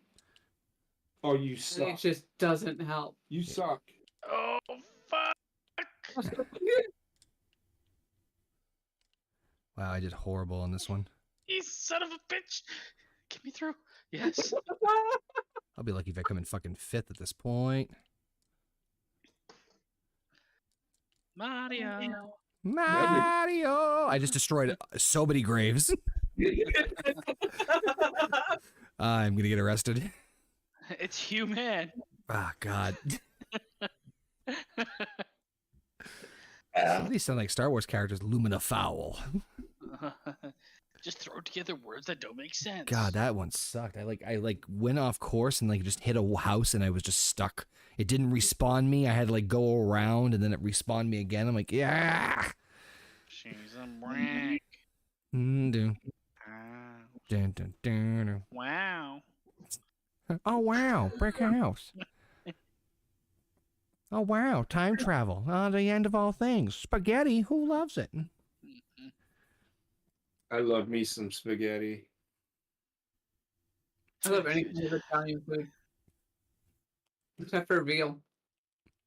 Oh, you and suck. it just doesn't help. You suck. Oh fuck! Wow, I did horrible on this one. You son of a bitch! Get me through. Yes. I'll be lucky if I come in fucking fifth at this point. Mario. Mario! I just destroyed so many graves. I'm gonna get arrested. It's human. Ah, God. Some of these sound like Star Wars characters. Lumina Fowl. Just throw together words that don't make sense. God, that one sucked. I went off course and just hit a house and I was just stuck. It didn't respawn me. I had to go around and then it respawned me again. I'm like, yeah. She's a brank. Dun, Ah. dun, dun, dun. Wow. Oh wow, brick house. Oh wow, time travel. The end of all things. Spaghetti. Who loves it? I love me some spaghetti. I love any kind of Italian food. Except for veal.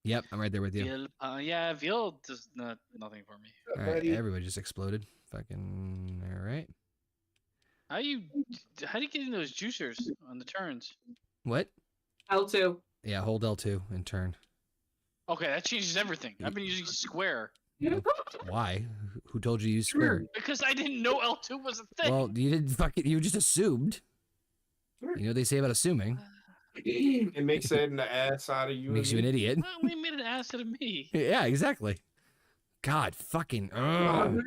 Yep, I'm right there with you. Veal, yeah, veal does nothing for me. All right, everybody just exploded. Fucking all right. How do you get in those juicers on the turns? What? L2. Yeah, hold L2 and turn. Okay, that changes everything. I've been using square Why? Who told you to use square? because I didn't know L2 was a thing. Well, you didn't fucking. You just assumed. You know what they say about assuming. It makes an ass out of you. Makes you an idiot. Well, we made an ass out of me. Yeah, exactly. God, fucking. Ugh.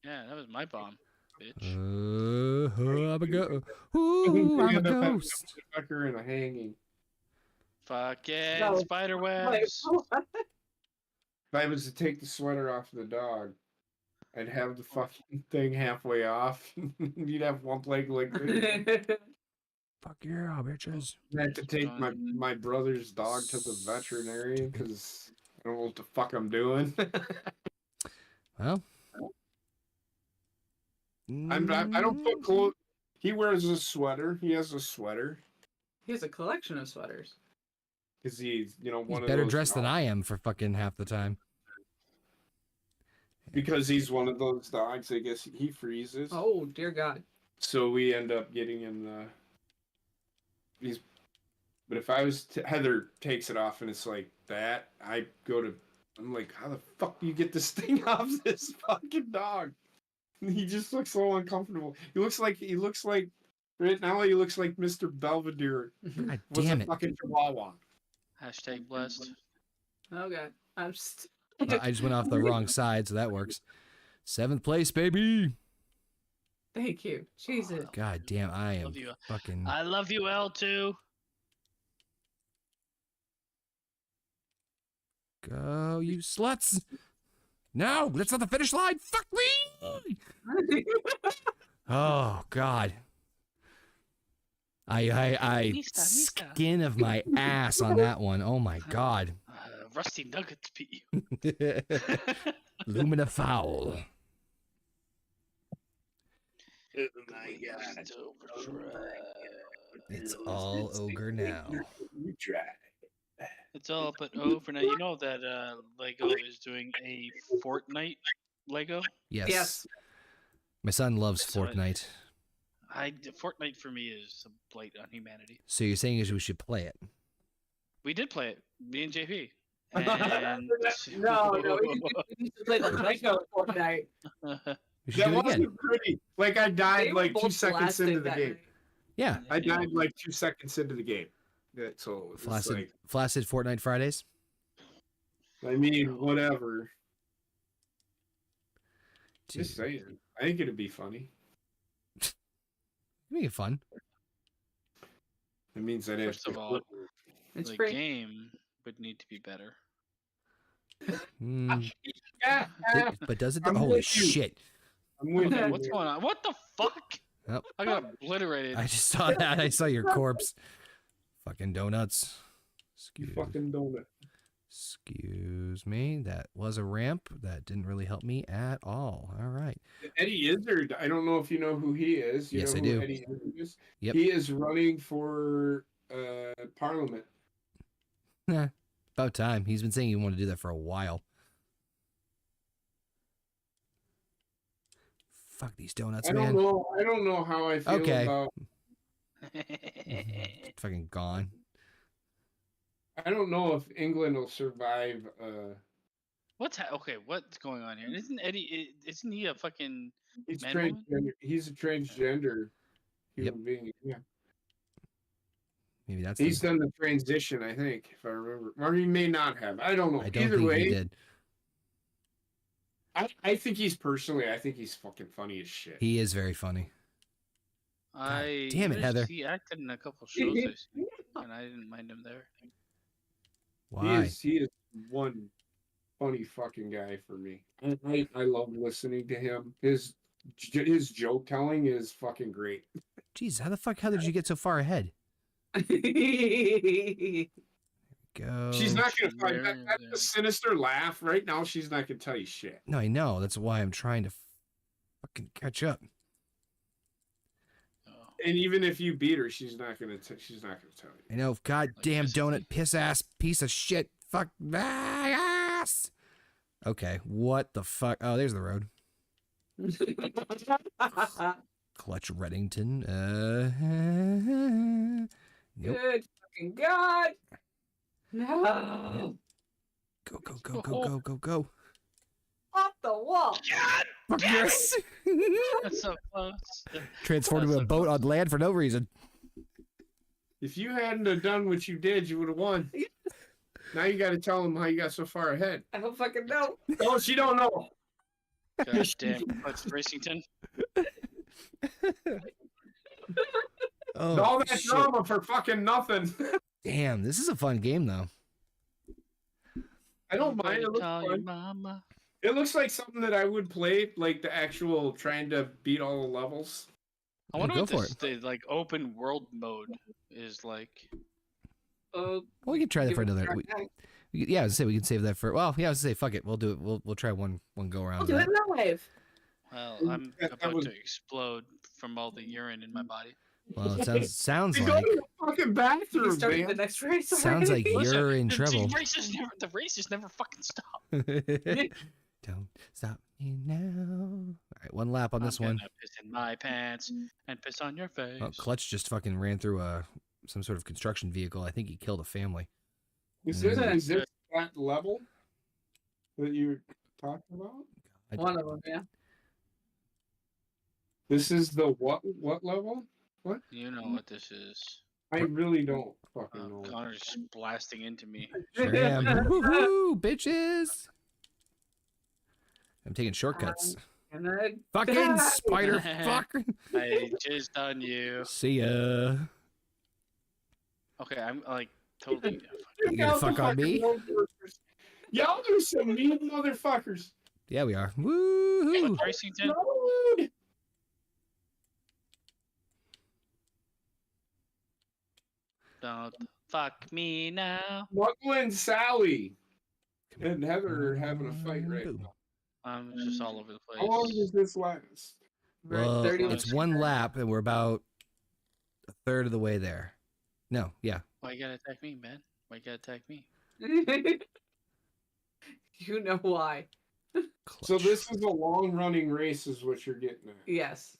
Yeah, that was my bomb, bitch. I'm a ghost. Ooh, I'm a ghost. Fucker and a hanging. Fucking No. spider Wait, webs. what? If I was to take the sweater off the dog, I'd have the fucking thing halfway off. You'd have one leg like this. Fuck yeah, bitches. I had to take my brother's dog to the veterinarian because I don't know what the fuck I'm doing. Well, I don't put clothes. He wears a sweater. He has a sweater He has a collection of sweaters. because he's He's one of better those dressed than dogs. I am for fucking half the time. Because he's one of those dogs. I guess he freezes. Oh dear God. So we end up getting in the. But if I was Heather takes it off and it's like that, I go to. I'm like, how the fuck do you get this thing off this fucking dog? And he just looks so uncomfortable. He looks like right now. He looks like Mr. Belvedere. God Was damn a it. fucking chihuahua. Hashtag blessed. Oh God. I'm just. I just went off the wrong side, so that works. 7th place, baby. Thank you. Jesus. God damn, I am Love you. fucking. I love you, L2. Go, you sluts. No, that's not the finish line. Fuck me. Oh, God. I Mista. skin of my ass on that one. Oh, my God. Rusty Nuggets beat you. Lumina foul. Oh my God. It's all ogre now. You try. It's all but over now. You know that Lego is doing a Fortnite Lego. Yes. Yes. My son loves So Fortnite. Fortnite for me is a blight on humanity. So you're saying is we should play it? We did play it, me and JP. No, And we used to play the Lego Fortnite. We should That do it again. wasn't pretty. Like I They died were like 2 both seconds blasted into the that game. night. Yeah. I died like 2 seconds into the game. So it's Flaccid, like, flaccid Fortnite Fridays. I mean, whatever. Dude, Just saying. I think it'd be funny. make it fun. It means I'd have First of all, It's the free. game would need to be better. Mm, Yeah, but does it? I'm Holy with you. shit! I'm with you. What's going on? What the fuck? Yep. I got obliterated. I just saw that. I saw your corpse. Fucking donuts. You Excuse, fucking donut. excuse me. That was a ramp. That didn't really help me at all. All right. Eddie Izzard, I don't know if you know who he is. You Yes, know I who do. Eddie Izzard is? Yep. He is running for Parliament. Nah, about time. He's been saying he wanted to do that for a while. Fuck these donuts, I man. don't know how I feel Okay. about. Fucking gone. I don't know if England will survive. Okay, what's going on here? Isn't Eddie? Isn't he a fucking? He's Man, woman? transgender. He's a transgender human Yep. being. Yeah, Maybe that's. he's the, done the transition. I think, if I remember, or he may not have. I don't know. I don't Either think way, he did. I think he's personally. I think he's fucking funny as shit. He is very funny. damn it, Heather. He acted in a couple shows I've seen, and I didn't mind him there. Why? He is one funny fucking guy for me. I love listening to him. His joke telling is fucking great. Jeez, how the fuck? How did you get so far ahead? Go. She's not gonna There, find that. That's there. a sinister laugh. Right now, she's not gonna tell you shit. No, I know. That's why I'm trying to fucking catch up. Oh. And even if you beat her, she's not gonna tell you. I know. Goddamn Like, donut, piss ass, piece of shit. Fuck my ass. Okay, what the fuck? Oh, there's the road. Clutch Reddington. Nope. Good fucking God. No. Go. Off the wall. Fuck yes. That's so close. Transformed into a boat on land for no reason. If you hadn't have done what you did, you would have won. Now you got to tell them how you got so far ahead. I don't fucking know. Oh, she don't know. God damn, Clutch Racington. Oh, All that shit. drama for fucking nothing. Damn, this is a fun game though. I don't mind. It looks Call your fun. mama. It looks like something that I would play, like the actual trying to beat all the levels. I wonder go what for this the, like open world mode is like. Oh, Well, we can try that give for it a another. try. Yeah, I was say we can save that for. Well, yeah, I was say fuck it. We'll do it. We'll try one go around. I'll do of it that. live. Well, Ooh, I'm that about was- to explode from all the urine in my body. Well, it sounds You go like to the fucking You bathroom, started the man. Next race. sounds like already? you're in the trouble. The races never fucking stop. Don't stop me now. All right, one lap on this I'm one. gonna piss in my pants and piss on your face. Oh, Clutch just fucking ran through some sort of construction vehicle. I think he killed a family. Is Mm. this that level that you're talking about? One of them, yeah. This is the what level? You know what this is. I really don't fucking know. Connor's just blasting into me. Sure am. Woohoo, bitches! I'm taking shortcuts. And I Fucking die. spider fuck. I jizzed on you. See ya. Okay, I'm like totally. You gonna Out the fuck on fucking me? road workers. Y'all do some mean motherfuckers. Yeah, we are. Woohoo! What's racing ten? Road. Don't fuck me now. Buckle and Sally and Heather are having a fight right now. I'm just all over the place. How long does this last? We're at Well, 30 it's one lap, and we're about a third of the way there. No, yeah. Why you gotta attack me, man? Why you gotta attack me? You know why? So Clutch. this is a long running race is what you're getting at. Yes.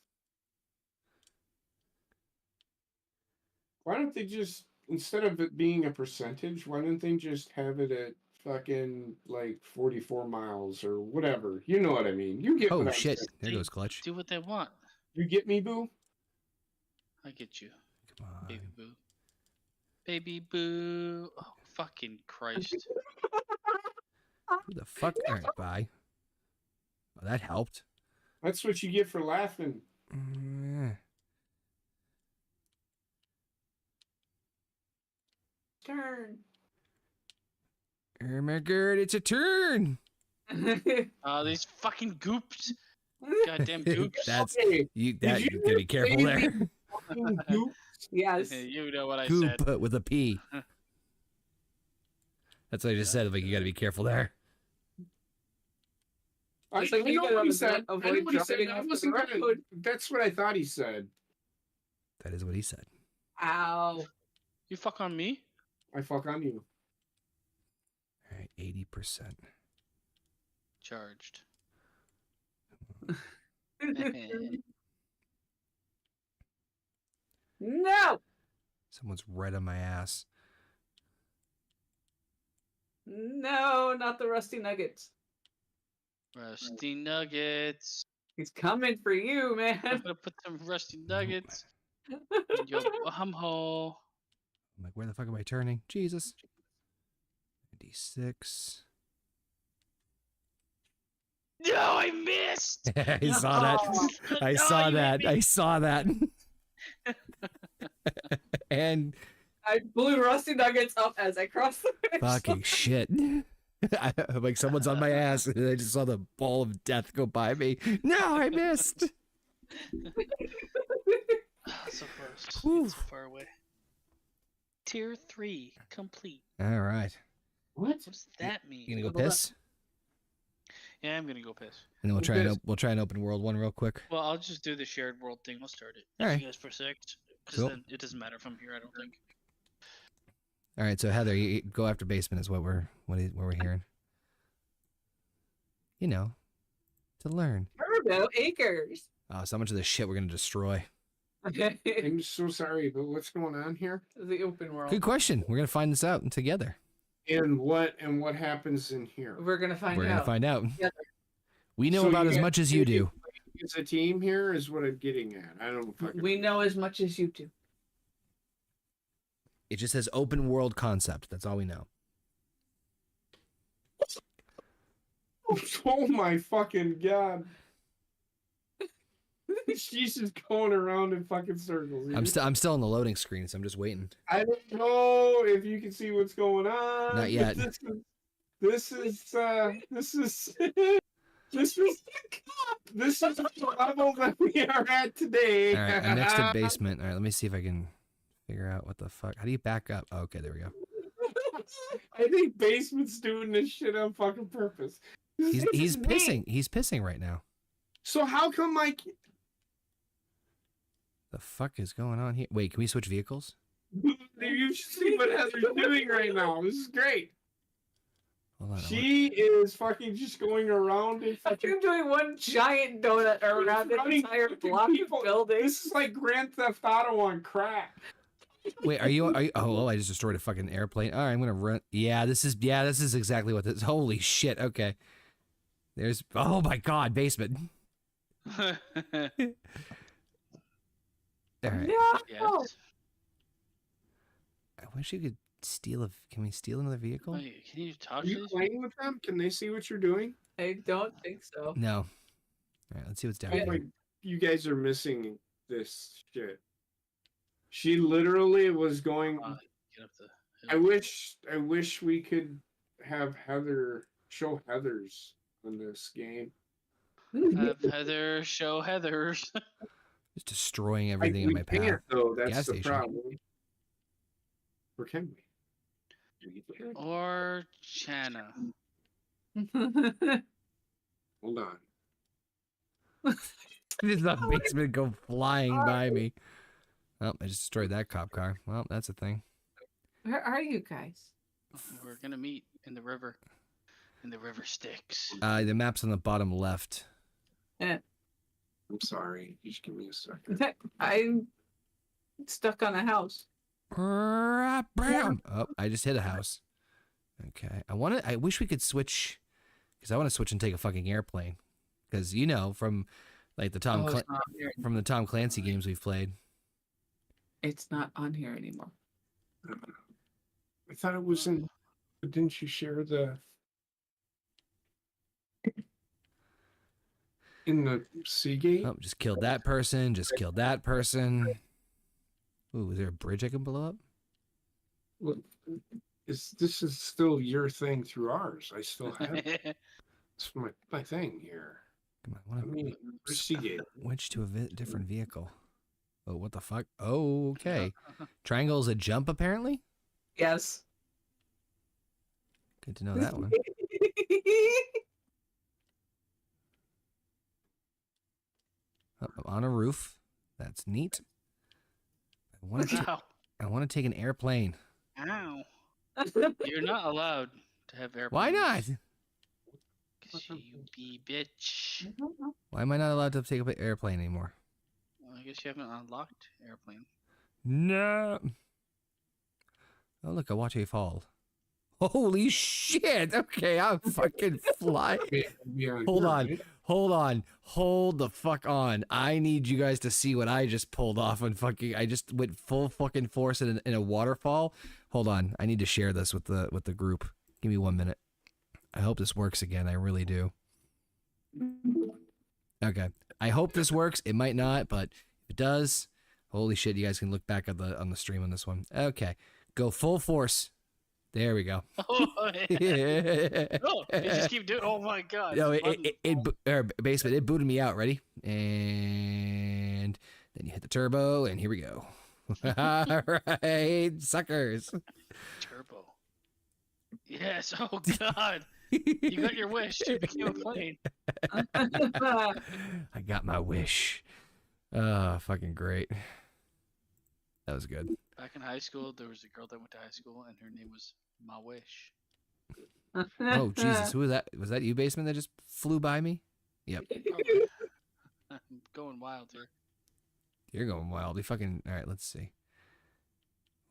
Why don't they just, instead of it being a percentage, why don't they just have it at fucking like 44 miles or whatever? You know what I mean. You get Oh what I'm shit! saying. There goes Clutch. Do what they want. You get me, boo? I get you, Come on. baby boo. Baby boo. Oh, fucking Christ. Who the fuck? All right, bye. Oh, that helped. That's what you get for laughing. Mm, Turn. Oh my god, it's a turn. These fucking goops. Goddamn goops. That's Hey, you. did That you you gotta be careful say there. the fucking goop? Yes. You know what I Goop said. with a P. That's what I just said. Like you gotta be careful there. I, It's like I you know gotta what he said. I avoid know what he said. driving I off the wasn't gonna, road. that's what I thought he said. That is what he said. Ow. You fuck on me? I fuck on you. All right, 80%. Charged. No. Someone's right on my ass. No, not the rusty nuggets. Rusty nuggets. He's coming for you, I'm man. gonna put some rusty nuggets in your bumhole. I'm like, where the fuck am I turning? Jesus. 96. No, I missed. I saw that. I No, saw you that. hit me. I saw that. And I blew rusty nuggets up as I crossed the finish fucking shit. I'm like, someone's on my ass, and I just saw the ball of death go by me. No, I missed. So close. Whew. It's so far away. Tier 3 complete. All right. What? What does that mean? You gonna go Hold up. piss? Yeah, I'm gonna go piss. And then we'll Go try and piss. we'll try and open world one real quick. Well, I'll just do the shared world thing. I'll start it. All right. You guys for 6. Because Cool. then it doesn't matter if I'm here, I don't think. All right, so Heather, you go after basement is what we're hearing. You know, to learn. Turbo acres. Oh, so much of this shit we're gonna destroy. I'm so sorry, but what's going on here? The open world. Good question. We're gonna find this out together. And what happens in here? We're gonna find We're out. gonna find out. Together. We know So about you as guys much as you do. It's a team here, is what I'm getting at. I don't fucking. We know as much as you do. It just says open world concept. That's all we know. Oh my fucking god! She's just going around in fucking circles. I'm still on the loading screen, so I'm just waiting. I don't know if you can see what's going on. Not but yet. This is, This is this is this is the level that we are at today. All right, I'm next to basement. All right, let me see if I can figure out what the fuck. How do you back up? Oh, okay, there we go. I think basement's doing this shit on fucking purpose. He's pissing. He's pissing right now. So how come The fuck is going on here? Wait, can we switch vehicles? you should see what Heather's doing right now. This is great. Hold on. She is fucking just going around and fucking You're doing one giant donut around the running entire fucking block people. of buildings. This is like Grand Theft Auto on crack. Wait, are you? Oh, I just destroyed a fucking airplane. All right, I'm gonna run. Yeah, this is exactly what this. Holy shit. Okay. There's. Oh my god, basement. All right. No. Yes. I wish you could steal a. Can we steal another vehicle? Wait, can you talk Are to you these? playing with them? Can they see what you're doing? I don't think so. No. All right, let's see what's down Oh here. my, you guys are missing this shit. She literally was going. Get up the I wish we could have show Heather's on this game. Have Heather show Heather's. Just destroying everything in we my can't, path. though. That's Gas the station. problem. Or can we? Or Chana. Hold on. Did the basement go flying by me? Oh, I just destroyed that cop car. Well, that's a thing. Where are you guys? We're gonna meet in the river. In the river Styx. The map's on the bottom left. I'm sorry. Just give me a second. I'm stuck on a house. Bam! Oh, I just hit a house. Okay. I wish we could switch, because I want to switch and take a fucking airplane. Because from like the Tom it's not here. from the Tom Clancy games we've played. It's not on here anymore. I thought it was in. But didn't you share in the Seagate? Oh, just killed that person. Just killed that person. Ooh, is there a bridge I can blow up? Well, this is still your thing through ours. I still have it's my thing here. Come on, I I want mean, where's Seagate? to switch to a different vehicle. Oh, what the fuck? Oh, okay. Triangle is a jump, apparently. Yes. Good to know that one. Oh, I'm on a roof. That's neat. I want to take an airplane. Ow. You're not allowed to have airplanes. Why not? Cause you be bitch. Why am I not allowed to take an airplane anymore? Well, I guess you haven't unlocked airplane. No. Oh, look, I watch a fall. Holy shit. Okay, I'm fucking flying. Yeah, Hold you're on. right. Hold the fuck on. I need you guys to see what I just pulled off on I just went full fucking force in a waterfall. Hold on. I need to share this with the group. Give me 1 minute. I hope this works again. I really do. Okay. I hope this works. It might not, but if it does, holy shit, you guys can look back on the stream on this one. Okay. Go full force. There we go. Oh, yeah. Oh, you just keep doing. Oh my god. No, Button. basement. It booted me out. Ready? And then you hit the turbo, and here we go. All right, suckers. Turbo. Yes. Oh god. You got your wish. You became a plane. I got my wish. Fucking great. That was good. Back in high school, there was a girl that went to high school, and her name was Ma Wish. Oh Jesus, who was that? Was that you, basement, that just flew by me? Yep. Probably. I'm going wild here. You're going wild. We fucking. All right, let's see.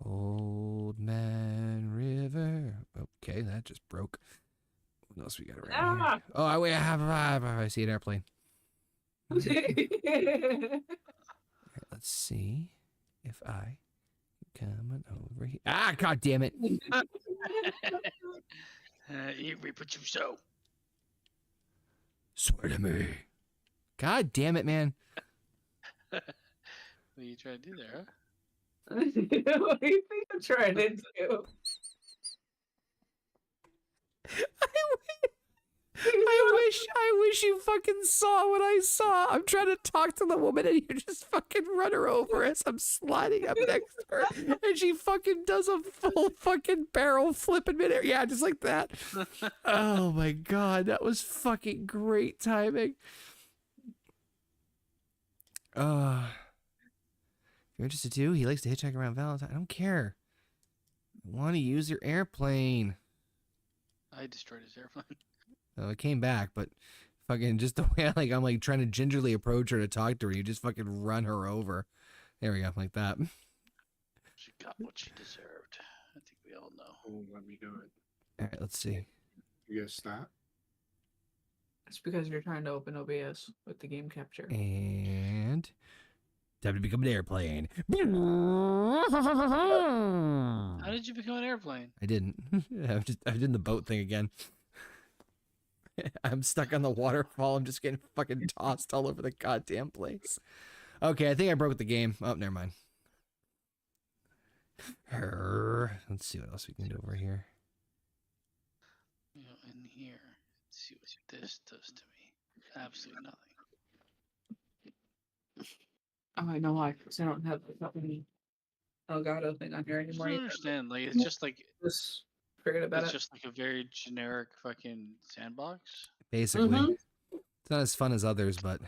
Old Man River. Okay, that just broke. What else we got around here? Oh, I see an airplane. All right, let's see if I coming over here. Ah, god damn it! Eat me, but you so. Swear to me. God damn it, man. What are you trying to do there, huh? What do you think I'm trying to do? wish you fucking saw what I saw. I'm trying to talk to the woman and you just fucking run her over as I'm sliding up next to her. And she fucking does a full fucking barrel flip in midair. Yeah, just like that. Oh my God, that was fucking great timing. If you're interested too, he likes to hitchhike around Valentine. I don't care. I want to use your airplane. I destroyed his airplane. Oh, it came back, but fucking just the way I'm like trying to gingerly approach her to talk to her, you just fucking run her over. There we go, like that. She got what she deserved. I think we all know. Oh, let me do it. All right, let's see. You guys stop. It's because you're trying to open OBS with the game capture. And time to become an airplane. How did you become an airplane? I didn't. I did the boat thing again. I'm stuck on the waterfall. I'm just getting fucking tossed all over the goddamn place. Okay, I think I broke the game. Oh, never mind. Let's see what else we can do over here. You know, in here. Let's see what this does to me. Absolutely nothing. Oh, I know why. Because I don't have the fucking Elgato thing on here I just anymore. don't understand. Like, it's just like Just forget about it's it. just like a very generic fucking sandbox. Basically. Mhm. It's not as fun as others, but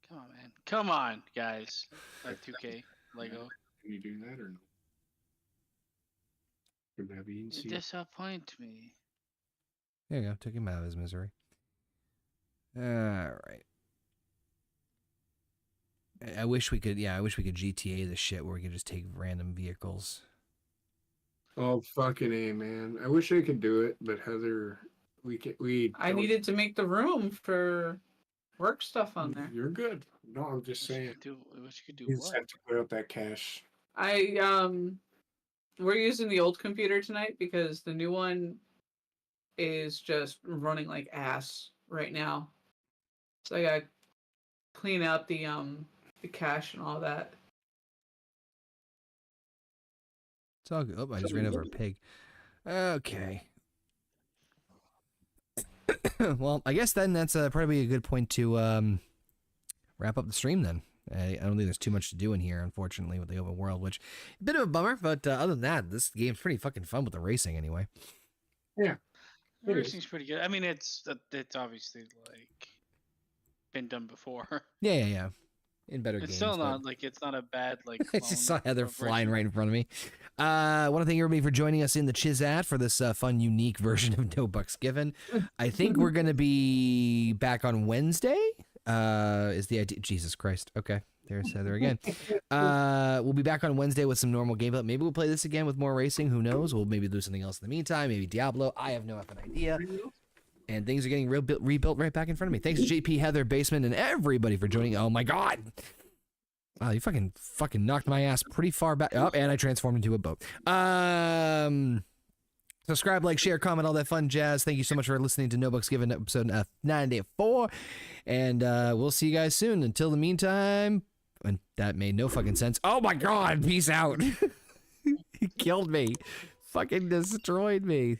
Come on, man. Come on, guys. Like 2K, Lego. Can you do that or no? Can that be You easy? disappoint me. there you go. Took him out of his misery. All right. I wish we could. Yeah, I wish we could GTA this shit where we could just take random vehicles. Oh fucking A, man! I wish I could do it, but Heather, we. I don't- needed to make the room for work stuff on there. You're good. No, I'm just Wish you saying. could do, wish you could do You just what? have to clear out that cache. We're using the old computer tonight because the new one is just running like ass right now. So I gotta clean out the cache and all that. It's all good. Oh, I just ran over a pig. Okay. Well, I guess then that's probably a good point to wrap up the stream then. I don't think there's too much to do in here, unfortunately, with the open world, which a bit of a bummer, but other than that, this game's pretty fucking fun with the racing anyway. It is. Racing's pretty good. I mean, it's obviously like been done before. Yeah. In better It's games. still but- not like it's not a bad like. I just saw clone Heather of flying racing. right in front of me. I want to thank everybody for joining us in the Chizat for this fun, unique version of No Bucks Given. I think we're going to be back on Wednesday. Is the idea? Jesus Christ. Okay. There's Heather again. We'll be back on Wednesday with some normal gameplay. Maybe we'll play this again with more racing. Who knows? We'll maybe do something else in the meantime. Maybe Diablo. I have no effing idea. And things are getting rebuilt right back in front of me. Thanks to JP, Heather, Basement, and everybody for joining. Oh my God. Wow, you fucking knocked my ass pretty far back up, and I transformed into a boat. Subscribe, like, share, comment, all that fun jazz. Thank you so much for listening to No Bucks Given episode 94, and we'll see you guys soon. Until the meantime, and that made no fucking sense. Oh my God, peace out. He killed me, fucking destroyed me.